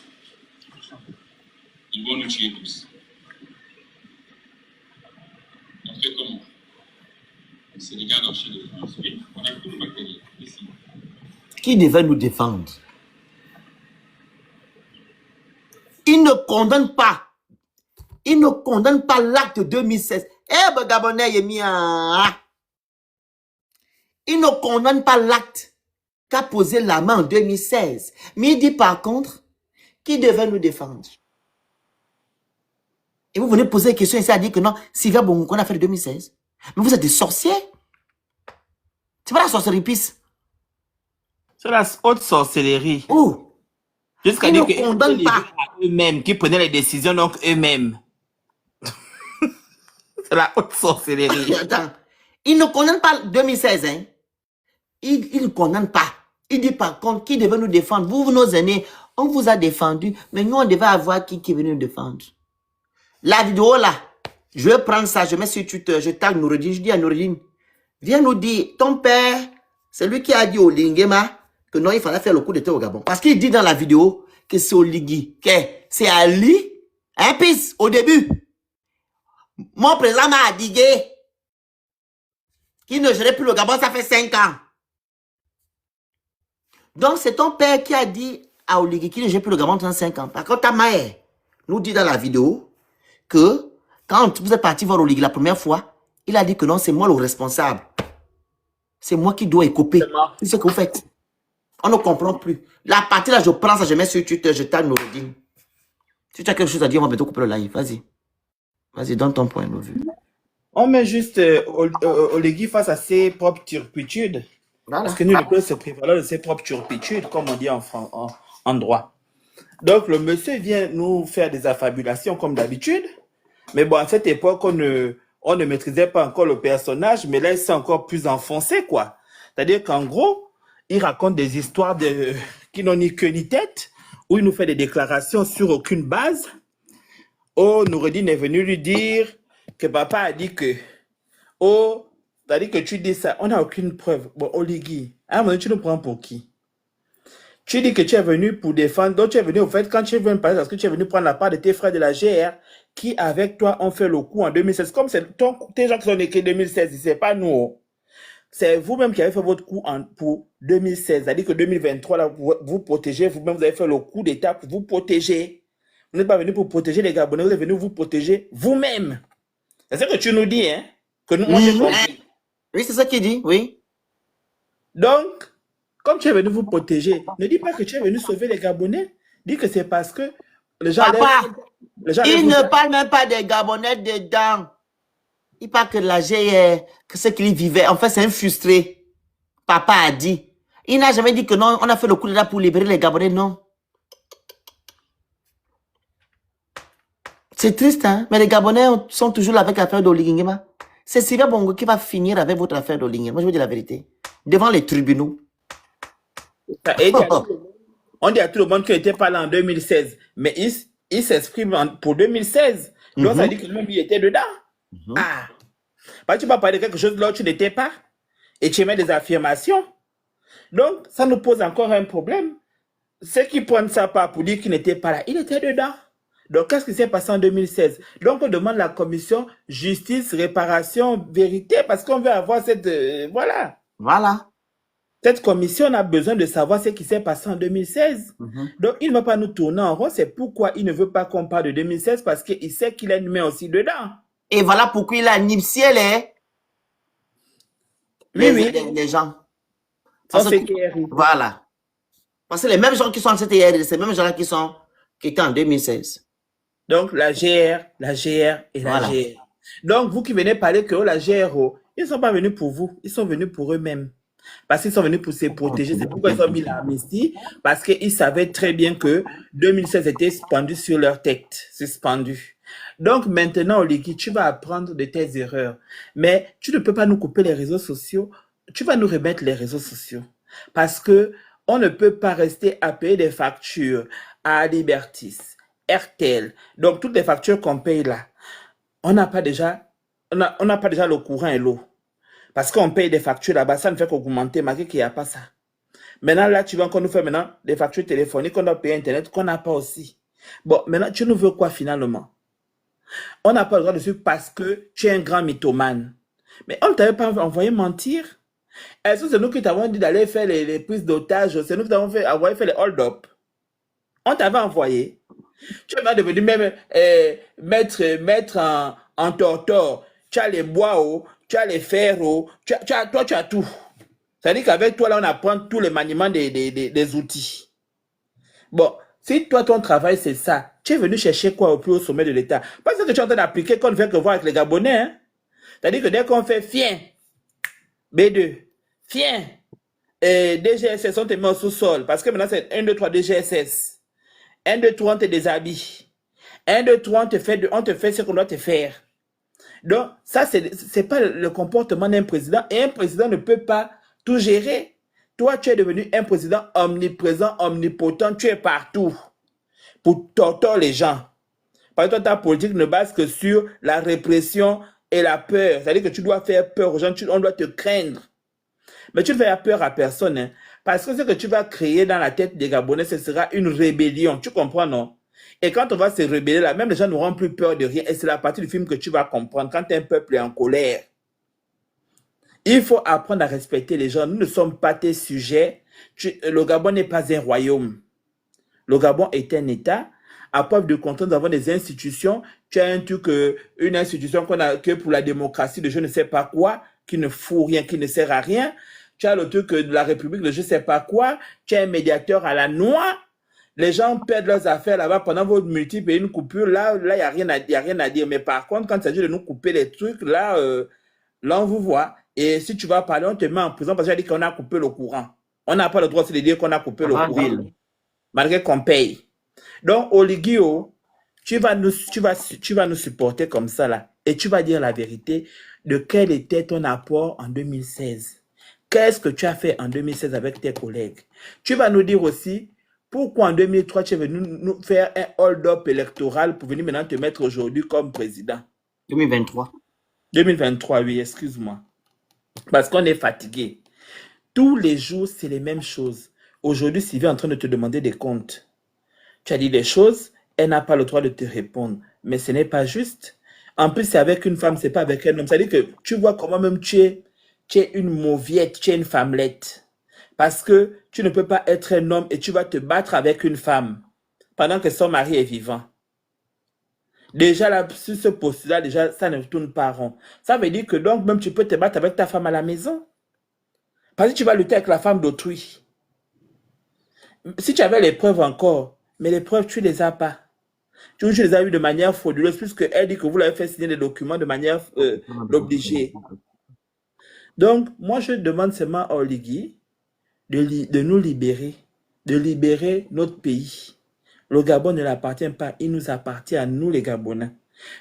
Speaker 8: ils vont nous tuer tous. On fait comment? Le Sénégal en Chine de France, oui, on a tout le matériel ici.
Speaker 2: Qui devait nous défendre? Il ne condamne pas. Il ne condamne pas l'acte 2016. Eh ben Gabonais, il ne condamne pas l'acte qu'a posé la main en 2016. Mais il dit par contre, qui devait nous défendre? Et vous venez poser des questions ici à dire que non, Sylvia Bongo qu'on a fait de 2016. Mais vous êtes des sorciers. C'est pas la sorcellerie pisse.
Speaker 5: C'est la haute sorcellerie.
Speaker 2: Oh,
Speaker 5: Jusqu'à
Speaker 2: ils
Speaker 5: dire
Speaker 2: ne
Speaker 5: qu'ils
Speaker 2: condamnent pas.
Speaker 5: eux-mêmes, qui prenaient les décisions donc eux-mêmes. C'est la haute sorcellerie.
Speaker 2: Attends. Il ne condamne pas 2016, hein. Il ne condamne pas. Il dit par contre, qui devait nous défendre? Vous, nos aînés, on vous a défendu, mais nous, on devait avoir qui est venu nous défendre. La vidéo là, je vais prendre ça, je mets sur Twitter, je tag Noureddin, je dis à Noureddin, viens nous dire, ton père, c'est lui qui a dit au Lingema que non, il fallait faire le coup d'état au Gabon. Parce qu'il dit dans la vidéo que c'est au Ligui, que c'est Ali, un pisse, au début. Mon président m'a adigué qu'il ne gérait plus le Gabon, ça fait 5 ans. Donc, c'est ton père qui a dit à Oligui qu'il ne gère plus le Gabon pendant 5 ans. Par contre, ta mère nous dit dans la vidéo que quand vous êtes parti voir Oligui la première fois, il a dit que non, c'est moi le responsable. C'est moi qui dois écoper. C'est ce que vous faites. On ne comprend plus. La partie là, je prends ça, je mets sur Twitter, je tape Noureddin. Si tu as quelque chose à dire, on va bientôt couper le live. Vas-y. Vas-y, donne ton point de vue.
Speaker 5: On met juste Oligui face à ses propres turpitudes.
Speaker 2: Voilà.
Speaker 5: Parce que nous, le peuple se prévaloir de ses propres turpitudes, comme on dit en droit. Donc, le monsieur vient nous faire des affabulations comme d'habitude. Mais bon, à cette époque, on ne maîtrisait pas encore le personnage, mais là, il s'est encore plus enfoncé, quoi. C'est-à-dire qu'en gros, il raconte des histoires qui n'ont ni queue ni tête, où il nous fait des déclarations sur aucune base. Oh, Noureddin est venu lui dire que papa a dit que... Oh, t'as dit que tu dis ça, on n'a aucune preuve. Bon, Oligui, à un moment, tu nous prends pour qui? Tu dis que tu es venu pour défendre, donc tu es venu, au fait, quand tu es venu parler, parce que tu es venu prendre la part de tes frères de la GR, qui, avec toi, ont fait le coup en 2016. Comme c'est tes gens qui sont écrits 2016, c'est pas nous. C'est vous-même qui avez fait votre coup pour 2016. C'est-à-dire que 2023, là, vous protégez, vous-même, vous avez fait le coup d'État pour vous protéger. Vous n'êtes pas venu pour protéger les Gabonais, vous êtes venu vous protéger vous-même. C'est ce que tu nous dis, hein? Que nous, moi, j'ai compris.
Speaker 2: Oui, c'est ça qu'il dit, oui.
Speaker 5: Donc, comme tu es venu vous protéger, ne dis pas que tu es venu sauver les Gabonais. Dis que c'est parce que les gens...
Speaker 2: Papa, il
Speaker 5: vous...
Speaker 2: ne parle même pas des Gabonais dedans. Il parle que de la GR, que ce qu'il vivait. En fait, c'est un frustré. Papa a dit. Il n'a jamais dit que non, on a fait le coup de là pour libérer les Gabonais, non. C'est triste, hein? Mais les Gabonais sont toujours là avec l'affaire d'Oligui Nguema. C'est Sylvia Bongo qui va finir avec votre affaire d'Oligui Nguema. Moi, je vous dis la vérité. Devant les tribunaux.
Speaker 5: Et on dit à tout le monde qu'il n'était pas là en 2016. Mais il s'exprime pour 2016. Donc, ça dit que lui, il était dedans. Ah! Bah, tu vas parler de quelque chose là où tu n'étais pas. Et tu mets des affirmations. Donc, ça nous pose encore un problème. Ceux qui prennent ça pas pour dire qu'il n'était pas là, il était dedans. Donc, qu'est-ce qui s'est passé en 2016? Donc, on demande la commission justice, réparation, vérité, parce qu'on veut avoir cette... voilà.
Speaker 2: Voilà.
Speaker 5: Cette commission a besoin de savoir ce qui s'est passé en 2016. Donc, il ne va pas nous tourner en rond. C'est pourquoi il ne veut pas qu'on parle de 2016, parce qu'il sait qu'il a une main aussi dedans.
Speaker 2: Et voilà pourquoi il a nipsié les gens. Voilà. Parce que les mêmes gens qui sont en CTR, c'est les mêmes gens qui étaient en 2016.
Speaker 5: Donc, la GR et la GR. Donc, vous qui venez parler que la GR, ils ne sont pas venus pour vous. Ils sont venus pour eux-mêmes. Parce qu'ils sont venus pour se protéger. C'est pourquoi ils ont mis l'amnistie. Parce qu'ils savaient très bien que 2016 était suspendu sur leur tête. Suspendu. Donc maintenant, Oligui, tu vas apprendre de tes erreurs. Mais tu ne peux pas nous couper les réseaux sociaux. Tu vas nous remettre les réseaux sociaux. Parce que on ne peut pas rester à payer des factures à Libertis, RTL. Donc toutes les factures qu'on paye là, on n'a pas déjà le courant et l'eau. Parce qu'on paye des factures là-bas, ça ne fait qu'augmenter, malgré qu'il n'y a pas ça. Maintenant, là, tu vas encore nous faire maintenant des factures téléphoniques qu'on doit payer Internet, qu'on n'a pas aussi. Bon, maintenant, tu nous veux quoi finalement? On n'a pas le droit de suivre parce que tu es un grand mythomane. Mais on ne t'avait pas envoyé mentir. Est-ce que c'est nous qui t'avons dit d'aller faire les prises d'otages? C'est nous qui t'avons envoyé faire les hold-up. On t'avait envoyé. Tu vas devenir même mettre en tortor. Tu as les bois, tu as les fers, tu as tout. C'est-à-dire qu'avec toi, là, on apprend tous les maniements des outils. Bon, si toi, ton travail, c'est ça, tu es venu chercher quoi au plus haut sommet de l'État? Parce que tu es en train d'appliquer qu'on ne fait que voir avec les Gabonais. Hein? C'est-à-dire que dès qu'on fait fien, B2, fien, DGSS, on te met au sous-sol. Parce que maintenant, c'est 1, 2, 3, DGSS. 1, 2, 3, on te déshabille. 1, 2, 3, on te fait ce qu'on doit te faire. Donc, ça, c'est pas le comportement d'un président. Et un président ne peut pas tout gérer. Toi, tu es devenu un président omniprésent, omnipotent. Tu es partout pour torturer les gens. Parce que toi, ta politique ne base que sur la répression et la peur. C'est-à-dire que tu dois faire peur aux gens. On doit te craindre. Mais tu ne fais peur à personne. Hein, parce que ce que tu vas créer dans la tête des Gabonais, ce sera une rébellion. Tu comprends, non? Et quand on va se rebeller là, même les gens n'auront plus peur de rien. Et c'est la partie du film que tu vas comprendre. Quand un peuple est en colère, il faut apprendre à respecter les gens. Nous ne sommes pas tes sujets. Le Gabon n'est pas un royaume. Le Gabon est un État. À preuve de contrôle, nous avons des institutions. Tu as un truc, une institution qu'on a que pour la démocratie de je ne sais pas quoi, qui ne fout rien, qui ne sert à rien. Tu as le truc de la République de je ne sais pas quoi. Tu as un médiateur à la noix. Les gens perdent leurs affaires là-bas pendant vos multiples et une coupure. Là, il n'y a rien à dire. Mais par contre, quand il s'agit de nous couper les trucs, là, on vous voit. Et si tu vas parler, on te met en prison parce qu'il a dit qu'on a coupé le courant. On n'a pas le droit de dire qu'on a coupé le courant. Malgré qu'on paye. Donc, Oligui, tu vas nous supporter comme ça là. Et tu vas dire la vérité de quel était ton apport en 2016. Qu'est-ce que tu as fait en 2016 avec tes collègues? Tu vas nous dire aussi pourquoi en 2003 tu es venu nous faire un hold-up électoral pour venir maintenant te mettre aujourd'hui comme président.
Speaker 2: 2023.
Speaker 5: 2023, oui, excuse-moi. Parce qu'on est fatigué. Tous les jours, c'est les mêmes choses. Aujourd'hui, Sylvie est en train de te demander des comptes. Tu as dit des choses, elle n'a pas le droit de te répondre. Mais ce n'est pas juste. En plus, c'est avec une femme, c'est pas avec un homme. C'est-à-dire que tu vois comment même tu es une mauviette, tu es une femmelette. Parce que tu ne peux pas être un homme et tu vas te battre avec une femme pendant que son mari est vivant. Déjà, là, sur ce postulat, déjà, ça ne tourne pas rond. Ça veut dire que donc, même tu peux te battre avec ta femme à la maison. Parce que tu vas lutter avec la femme d'autrui. Si tu avais les preuves encore, mais les preuves, tu ne les as pas. Tu les as eues de manière frauduleuse, puisqu'elle dit que vous l'avez fait signer des documents de manière obligée. Donc, moi, je demande seulement à Oligui de nous libérer, de libérer notre pays. Le Gabon ne l'appartient pas, il nous appartient à nous les Gabonais.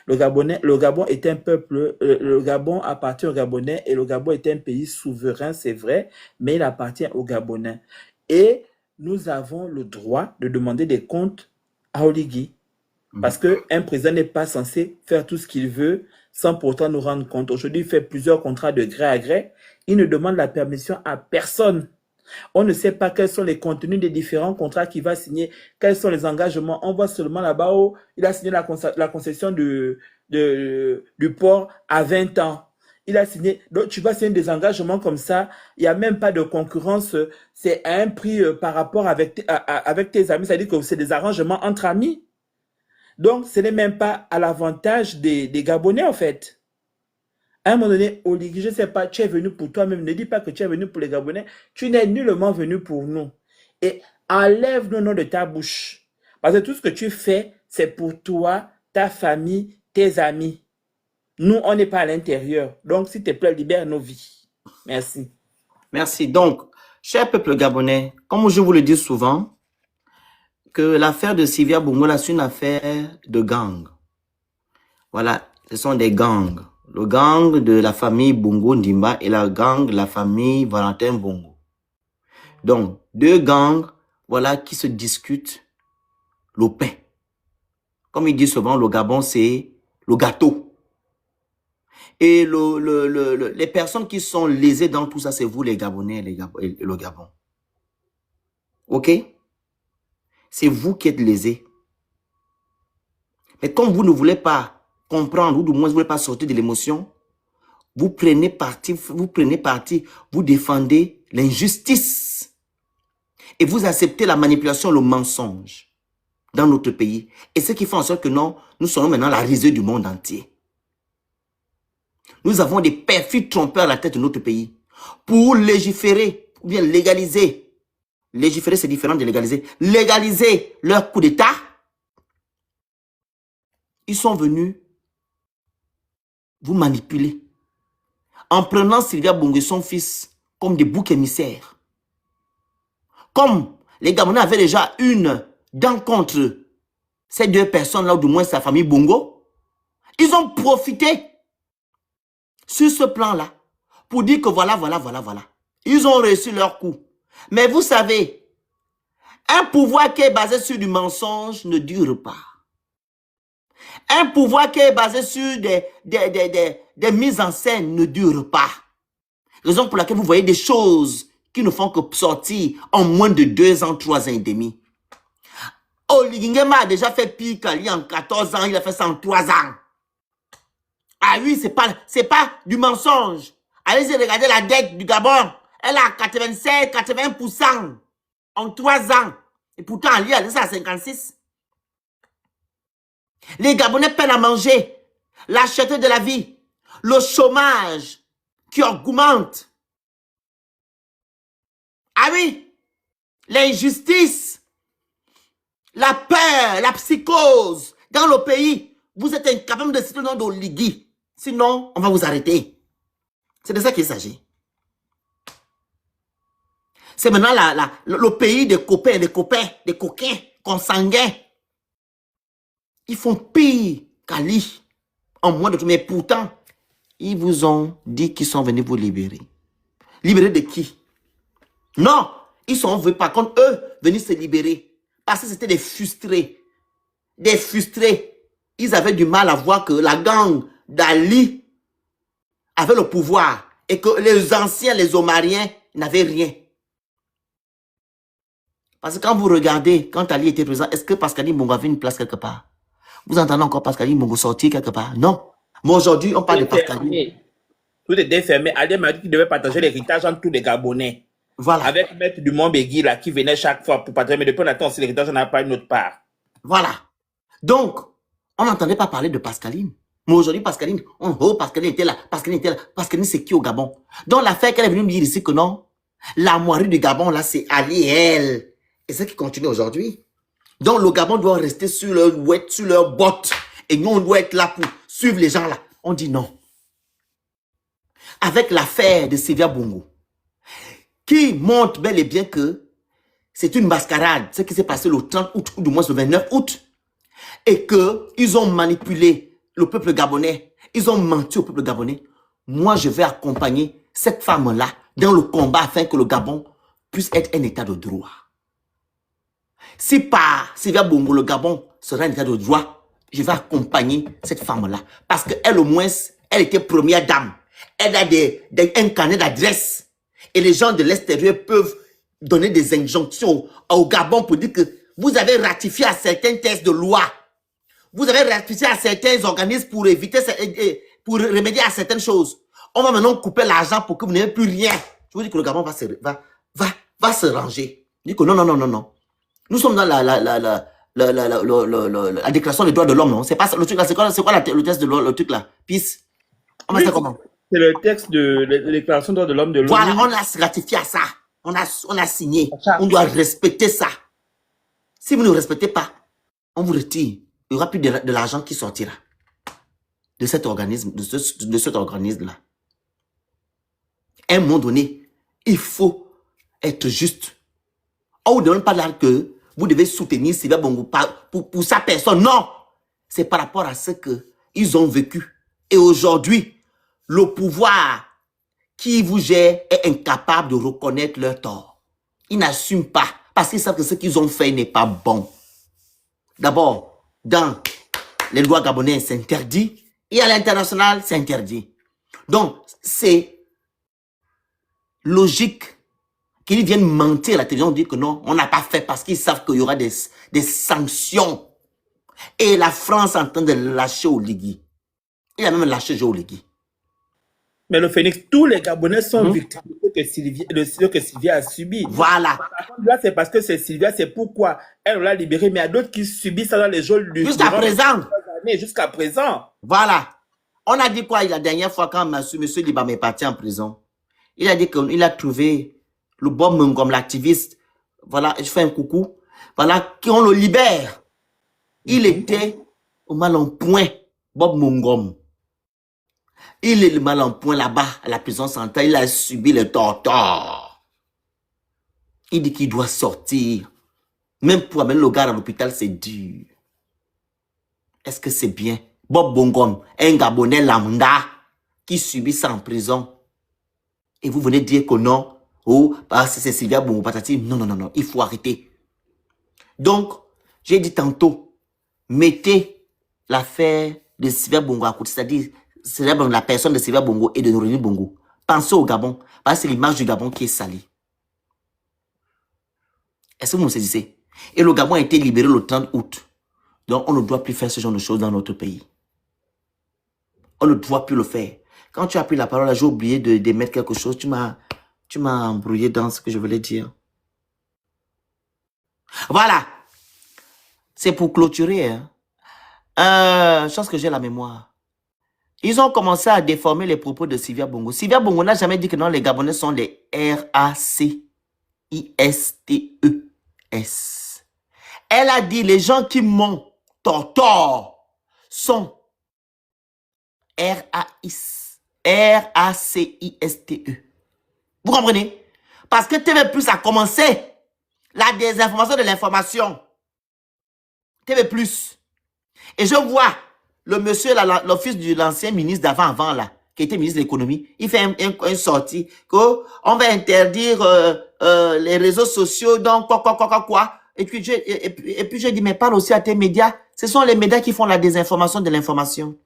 Speaker 5: Le Gabon est un peuple, le Gabon appartient aux Gabonais et le Gabon est un pays souverain, c'est vrai, mais il appartient aux Gabonais. Et nous avons le droit de demander des comptes à Oligui. Parce qu'un président n'est pas censé faire tout ce qu'il veut sans pourtant nous rendre compte. Aujourd'hui, il fait plusieurs contrats de gré à gré. Il ne demande la permission à personne. On ne sait pas quels sont les contenus des différents contrats qu'il va signer, quels sont les engagements. On voit seulement là-bas où il a signé la concession du port à 20 ans. Il a signé, donc tu vas signer des engagements comme ça, il n'y a même pas de concurrence, c'est à un prix par rapport avec tes amis, c'est-à-dire que c'est des arrangements entre amis. Donc, ce n'est même pas à l'avantage des Gabonais, en fait. À un moment donné, Oligui, je ne sais pas, tu es venu pour toi-même. Ne dis pas que tu es venu pour les Gabonais. Tu n'es nullement venu pour nous. Et enlève nos noms de ta bouche. Parce que tout ce que tu fais, c'est pour toi, ta famille, tes amis. Nous, on n'est pas à l'intérieur. Donc, s'il te plaît, libère nos vies. Merci.
Speaker 2: Merci. Donc, cher peuple gabonais, comme je vous le dis souvent, que l'affaire de Sylvia Bongo, là, c'est une affaire de gang. Voilà, ce sont des gangs. Le gang de la famille Bongo Ndimba et la gang de la famille Valentin Bongo. Donc, deux gangs, voilà, qui se discutent le pain. Comme il dit souvent, le Gabon, c'est le gâteau. Et les personnes qui sont lésées dans tout ça, c'est vous les Gabonais et le Gabon. Ok? C'est vous qui êtes lésés. Mais comme vous ne voulez pas comprendre, ou du moins vous ne voulez pas sortir de l'émotion, vous prenez parti, vous défendez l'injustice. Et vous acceptez la manipulation, le mensonge dans notre pays. Et ce qui fait en sorte que non, nous sommes maintenant la risée du monde entier. Nous avons des perfides trompeurs à la tête de notre pays pour légiférer, ou bien légaliser. Légiférer, c'est différent de légaliser. Légaliser leur coup d'État. Ils sont venus vous manipuler en prenant Sylvia Bongo et son fils comme des boucs émissaires. Comme les Gabonais avaient déjà une dent contre ces deux personnes-là, ou du moins sa famille Bongo, ils ont profité sur ce plan-là pour dire que voilà. Ils ont reçu leur coup. Mais vous savez, un pouvoir qui est basé sur du mensonge ne dure pas. Un pouvoir qui est basé sur des mises en scène ne dure pas. Raison pour laquelle vous voyez des choses qui ne font que sortir en moins de 2 ans, 3 ans et demi. Oligingema a déjà fait pire qu'Ali en 14 ans, il a fait ça en 3 ans. Ah oui, c'est pas du mensonge. Allez-y, regardez la dette du Gabon. Elle a 87-80% en 3 ans. Et pourtant, Ali a laissé à 56. Les Gabonais peinent à manger. La cherté de la vie. Le chômage qui augmente. Ah oui, l'injustice, la peur, la psychose dans le pays. Vous êtes incapable de citer le nom d'Oligui. Sinon, on va vous arrêter. C'est de ça qu'il s'agit. C'est maintenant le pays des copains, des coquins, consanguins. Ils font pire qu'Ali en moins de tout. Mais pourtant, ils vous ont dit qu'ils sont venus vous libérer. Libérer de qui? Non, ils sont venus, par contre, eux, venus se libérer. Parce que c'était des frustrés. Des frustrés. Ils avaient du mal à voir que la gang d'Ali avait le pouvoir. Et que les anciens, les Omariens, n'avaient rien. Parce que quand vous regardez, quand Ali était présent, est-ce que Pascaline Bongo avait une place quelque part? Vous entendez encore Pascaline Bongo sortir quelque part? Non. Mais aujourd'hui, on parle de Pascaline.
Speaker 5: Tout était fermé. Ali m'a dit qu'il devait partager l'héritage entre tous les Gabonais.
Speaker 2: Voilà.
Speaker 5: Avec Maître Dumont Begui, là, qui venait chaque fois pour partager. Mais depuis on attend aussi l'héritage, on n'a pas une autre part.
Speaker 2: Voilà. Donc, on n'entendait pas parler de Pascaline. Mais aujourd'hui, Pascaline, Pascaline était là. Pascaline, c'est qui au Gabon? Donc, l'affaire qu'elle est venue me dire ici que non, la moitié du Gabon, là, c'est Ali et elle. Et c'est ce qui continue aujourd'hui. Donc, le Gabon doit rester sur leur ouette, sur leur botte. Et nous, on doit être là pour suivre les gens là. On dit non. Avec l'affaire de Sylvia Bongo, qui montre bel et bien que c'est une mascarade, ce qui s'est passé le 30 août, ou du moins le 29 août, et qu'ils ont manipulé le peuple gabonais, ils ont menti au peuple gabonais. Moi, je vais accompagner cette femme-là dans le combat afin que le Gabon puisse être un état de droit. Si par Sylvia Bongo, le Gabon sera un état de droit, je vais accompagner cette femme-là. Parce qu'elle, au moins, elle était première dame. Elle a un carnet d'adresse. Et les gens de l'extérieur peuvent donner des injonctions au Gabon pour dire que vous avez ratifié à certains textes de loi. Vous avez ratifié à certains organismes pour éviter, pour remédier à certaines choses. On va maintenant couper l'argent pour que vous n'ayez plus rien. Je vous dis que le Gabon va se ranger. Je dis que non. Nous sommes dans la déclaration des droits de l'homme, non? C'est pas ça, le truc là, c'est quoi le texte de le truc là? Peace. On va faire comment?
Speaker 5: C'est le texte de la déclaration des droits de l'homme de l'ONU.
Speaker 2: Voilà, on a ratifié à ça. On a signé. On doit respecter ça. Si vous ne respectez pas, on vous retire. Il n'y aura plus de l'argent qui sortira de cet organisme, de cet organisme-là. À un moment donné, Il faut être juste. On ne vous demande pas là que vous devez soutenir Sylvia Bongo pour sa personne. Non, c'est par rapport à ce qu'ils ont vécu. Et aujourd'hui, le pouvoir qui vous gère est incapable de reconnaître leur tort. Ils n'assument pas parce qu'ils savent que ce qu'ils ont fait n'est pas bon. D'abord, dans les lois gabonaises, c'est interdit. Et à l'international, c'est interdit. Donc, c'est logique qu'ils viennent mentir à la télévision, dire que non, on n'a pas fait parce qu'ils savent qu'il y aura des sanctions. Et la France est en train de lâcher au Ligui. Il a même lâché Joe Oligui.
Speaker 5: Mais le Phénix, tous les Gabonais sont victimes de ce que Sylvia a subi.
Speaker 2: Voilà.
Speaker 5: Là, c'est parce que c'est Sylvia, c'est pourquoi elle l'a libérée. Mais il y a d'autres qui subissent ça dans les jours
Speaker 2: jusqu'à présent.
Speaker 5: Jusqu'à présent.
Speaker 2: Voilà. On a dit quoi la dernière fois quand M. Libam est parti en prison? Il a dit qu'il a trouvé le Bob Mungom, l'activiste. Voilà, je fais un coucou. Voilà, qu'on le libère. Il était au mal en point, Bob Mungom. Il est le mal en point là-bas, à la prison centrale. Il a subi le torture. Il dit qu'il doit sortir. Même pour amener le gars à l'hôpital, c'est dur. Est-ce que c'est bien? Bob Mungom, un Gabonais lambda qui subit ça en prison. Et vous venez dire que non. Oh, c'est Sylvia Bongo Patati. Non, non, non, non. Il faut arrêter. Donc, j'ai dit tantôt, mettez l'affaire de Sylvia Bongo à côté. C'est-à-dire, la personne de Sylvia Bongo et de Nourini Bongo. Pensez au Gabon. Parce que c'est l'image du Gabon qui est salie. Est-ce que vous me saisissez? Et le Gabon a été libéré le 30 août. Donc, on ne doit plus faire ce genre de choses dans notre pays. On ne doit plus le faire. Quand tu as pris la parole, j'ai oublié de mettre quelque chose. Tu m'as embrouillé dans ce que je voulais dire. Voilà. C'est pour clôturer. Hein. Chose que j'ai la mémoire. Ils ont commencé à déformer les propos de Sylvia Bongo. Sylvia Bongo n'a jamais dit que non, les Gabonais sont les R-A-C-I-S-T-E-S. Elle a dit les gens qui m'ont torturé sont R-A-C-I-S-T-E. Vous comprenez? Parce que TV Plus a commencé la désinformation de l'information. TV Plus. Et je vois le monsieur, le fils de l'ancien ministre d'avant là, qui était ministre de l'économie, il fait une sortie qu'on va interdire les réseaux sociaux, donc quoi. Et puis je dis, mais parle aussi à tes médias. Ce sont les médias qui font la désinformation de l'information.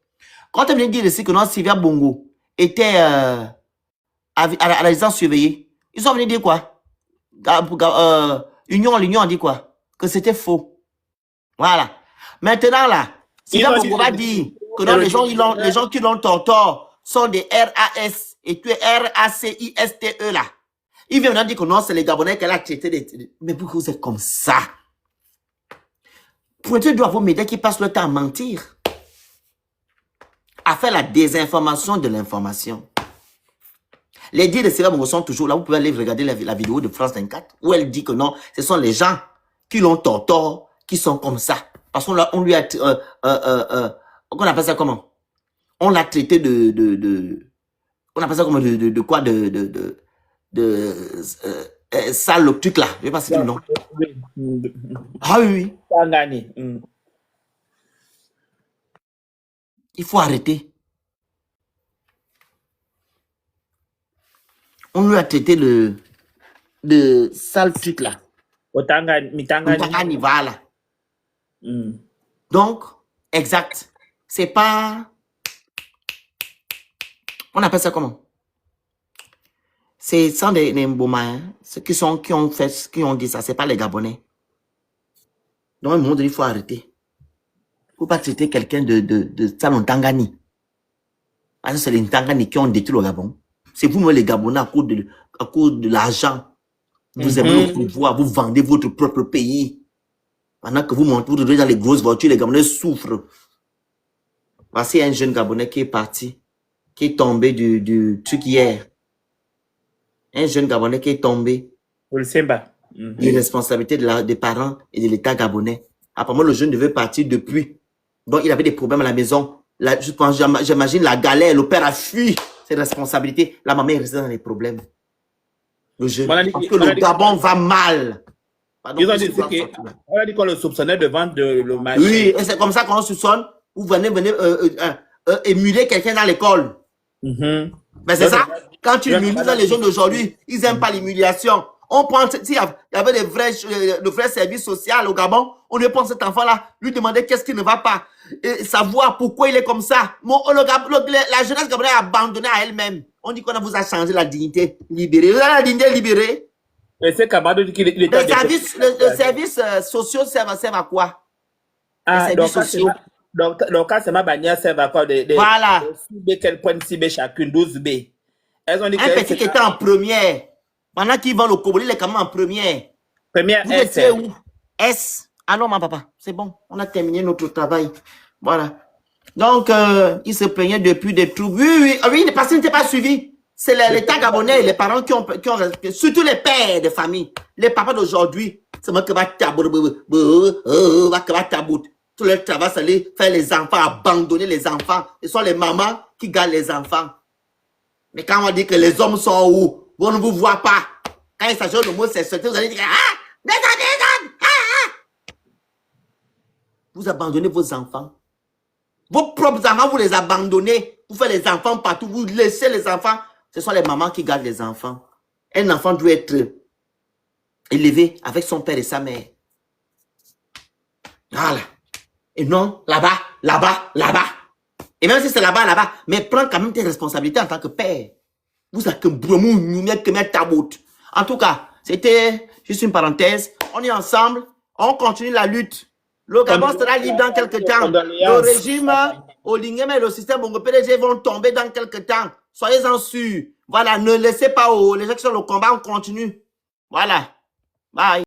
Speaker 2: Quand on vient de dire ici que non, Sylvia Bongo était à la résidence surveillée, ils sont venus dire quoi? L'Union dit quoi? Que c'était faux. Voilà. Maintenant là, Sylvia Bongo va dire que non, les gens qui l'ont torturé sont des R-A-S et tu es R-A-C-I-S-T-E là. Il vient maintenant dire que non, c'est les Gabonais qu'elle a traité. Mais pourquoi vous êtes comme ça? Pointez doit vos médias qui passent le temps à mentir, à faire la désinformation de l'information. Les dires de Sylvia Bongo sont toujours là. Vous pouvez aller regarder la vidéo de France 24 où elle dit que non, ce sont les gens qui l'ont torturé qui sont comme ça. Parce qu'on lui a... on appelle ça comment? On l'a traité on appelle ça comment? De quoi? Sale le truc là. Je ne sais pas si tu le nom. Ah oui. Il faut arrêter. On lui a traité de sale truc là. Mitangani, voilà. Donc, exact. C'est pas... On appelle ça comment? C'est sans des Mboma, hein. Ceux qui ont dit ça, c'est pas les Gabonais. Donc, à un moment donné, il faut arrêter. Il ne faut pas traiter quelqu'un de Salon Tangani. Parce que c'est les Tangani qui ont détruit le Gabon. C'est vous-même les Gabonais à cause de l'argent. Vous aimez le pouvoir, vous vendez votre propre pays. Pendant que vous montez, vous devez dans les grosses voitures, les Gabonais souffrent. Voici un jeune Gabonais qui est parti, qui est tombé du truc hier. Un jeune Gabonais qui est tombé. L'irresponsabilité des parents et de l'État gabonais. Apparemment, le jeune devait partir depuis. Donc, il avait des problèmes à la maison. J'imagine la galère, le père a fui ses responsabilités. La maman est restée dans les problèmes. le jeu.
Speaker 5: On a dit
Speaker 2: Parce
Speaker 5: que-
Speaker 2: que
Speaker 5: on a
Speaker 2: le
Speaker 5: dit-
Speaker 2: Gabon va mal. Pardon,
Speaker 5: Ils ont
Speaker 2: je
Speaker 5: dit
Speaker 2: sais pas
Speaker 5: que-
Speaker 2: sortir.
Speaker 5: on a dit qu'on le soupçonnait de vendre le marché.
Speaker 2: Oui, et c'est comme ça qu'on soupçonne. Vous venez émuler quelqu'un dans l'école.
Speaker 5: Mhm.
Speaker 2: Mais c'est
Speaker 5: Donc,
Speaker 2: ça. Quand tu
Speaker 5: donc,
Speaker 2: émules
Speaker 5: madame-
Speaker 2: les jeunes d'aujourd'hui, ils n'aiment pas l'humiliation. On prend, s'il y avait le vrai service social au Gabon, on lui prend cet enfant-là, lui demander qu'est-ce qui ne va pas, et savoir pourquoi il est comme ça. La jeunesse gabonaise est abandonnée à elle-même. On dit qu'on vous a changé la dignité, libérée. Vous avez la dignité libérée.
Speaker 5: Et c'est Kamado dit qu'il était...
Speaker 2: Le service social servent à quoi?
Speaker 5: Ah,
Speaker 2: les
Speaker 5: donc,
Speaker 2: services sociaux.
Speaker 5: donc, quand c'est ma bannière, ça va quoi?
Speaker 2: Voilà.
Speaker 5: 6B, quel point de 6B chacune, 12B. Elles ont dit
Speaker 2: Un
Speaker 5: que
Speaker 2: petit qui était en première, pendant qu'il vend le Koboli, il est quand même en première.
Speaker 5: première
Speaker 2: Vous
Speaker 5: S.
Speaker 2: étiez où? S. Ah non, ma papa, c'est bon. On a terminé notre travail. Voilà. Donc, il se plaignait depuis des troubles. Oui, parce qu'il n'était pas suivi. C'est l'État gabonais et les parents qui ont, surtout les pères de famille. Les papas d'aujourd'hui, c'est moi qui va tabout. Tout le travail, c'est aller faire les enfants, abandonner les enfants. Ce sont les mamans qui gardent les enfants. Mais quand on dit que les hommes sont où? On ne vous voit pas. Quand il s'agit de mots sexualité, vous allez dire, vous abandonnez vos enfants. Vos propres enfants, vous les abandonnez. Vous faites les enfants partout. Vous laissez les enfants. Ce sont les mamans qui gardent les enfants. Un enfant doit être élevé avec son père et sa mère. Voilà. Et non, là-bas. Et même si c'est là-bas, mais prends quand même tes responsabilités en tant que père. Vous êtes que tabout. En tout cas, c'était juste une parenthèse. On est ensemble. On continue la lutte. Le Gabon sera libre dans quelques temps. Le régime, Olingem et le système Bongo PDG vont tomber dans quelques temps. Soyez-en sûrs. Voilà, ne laissez pas les gens qui sont au combat, on continue. Voilà. Bye.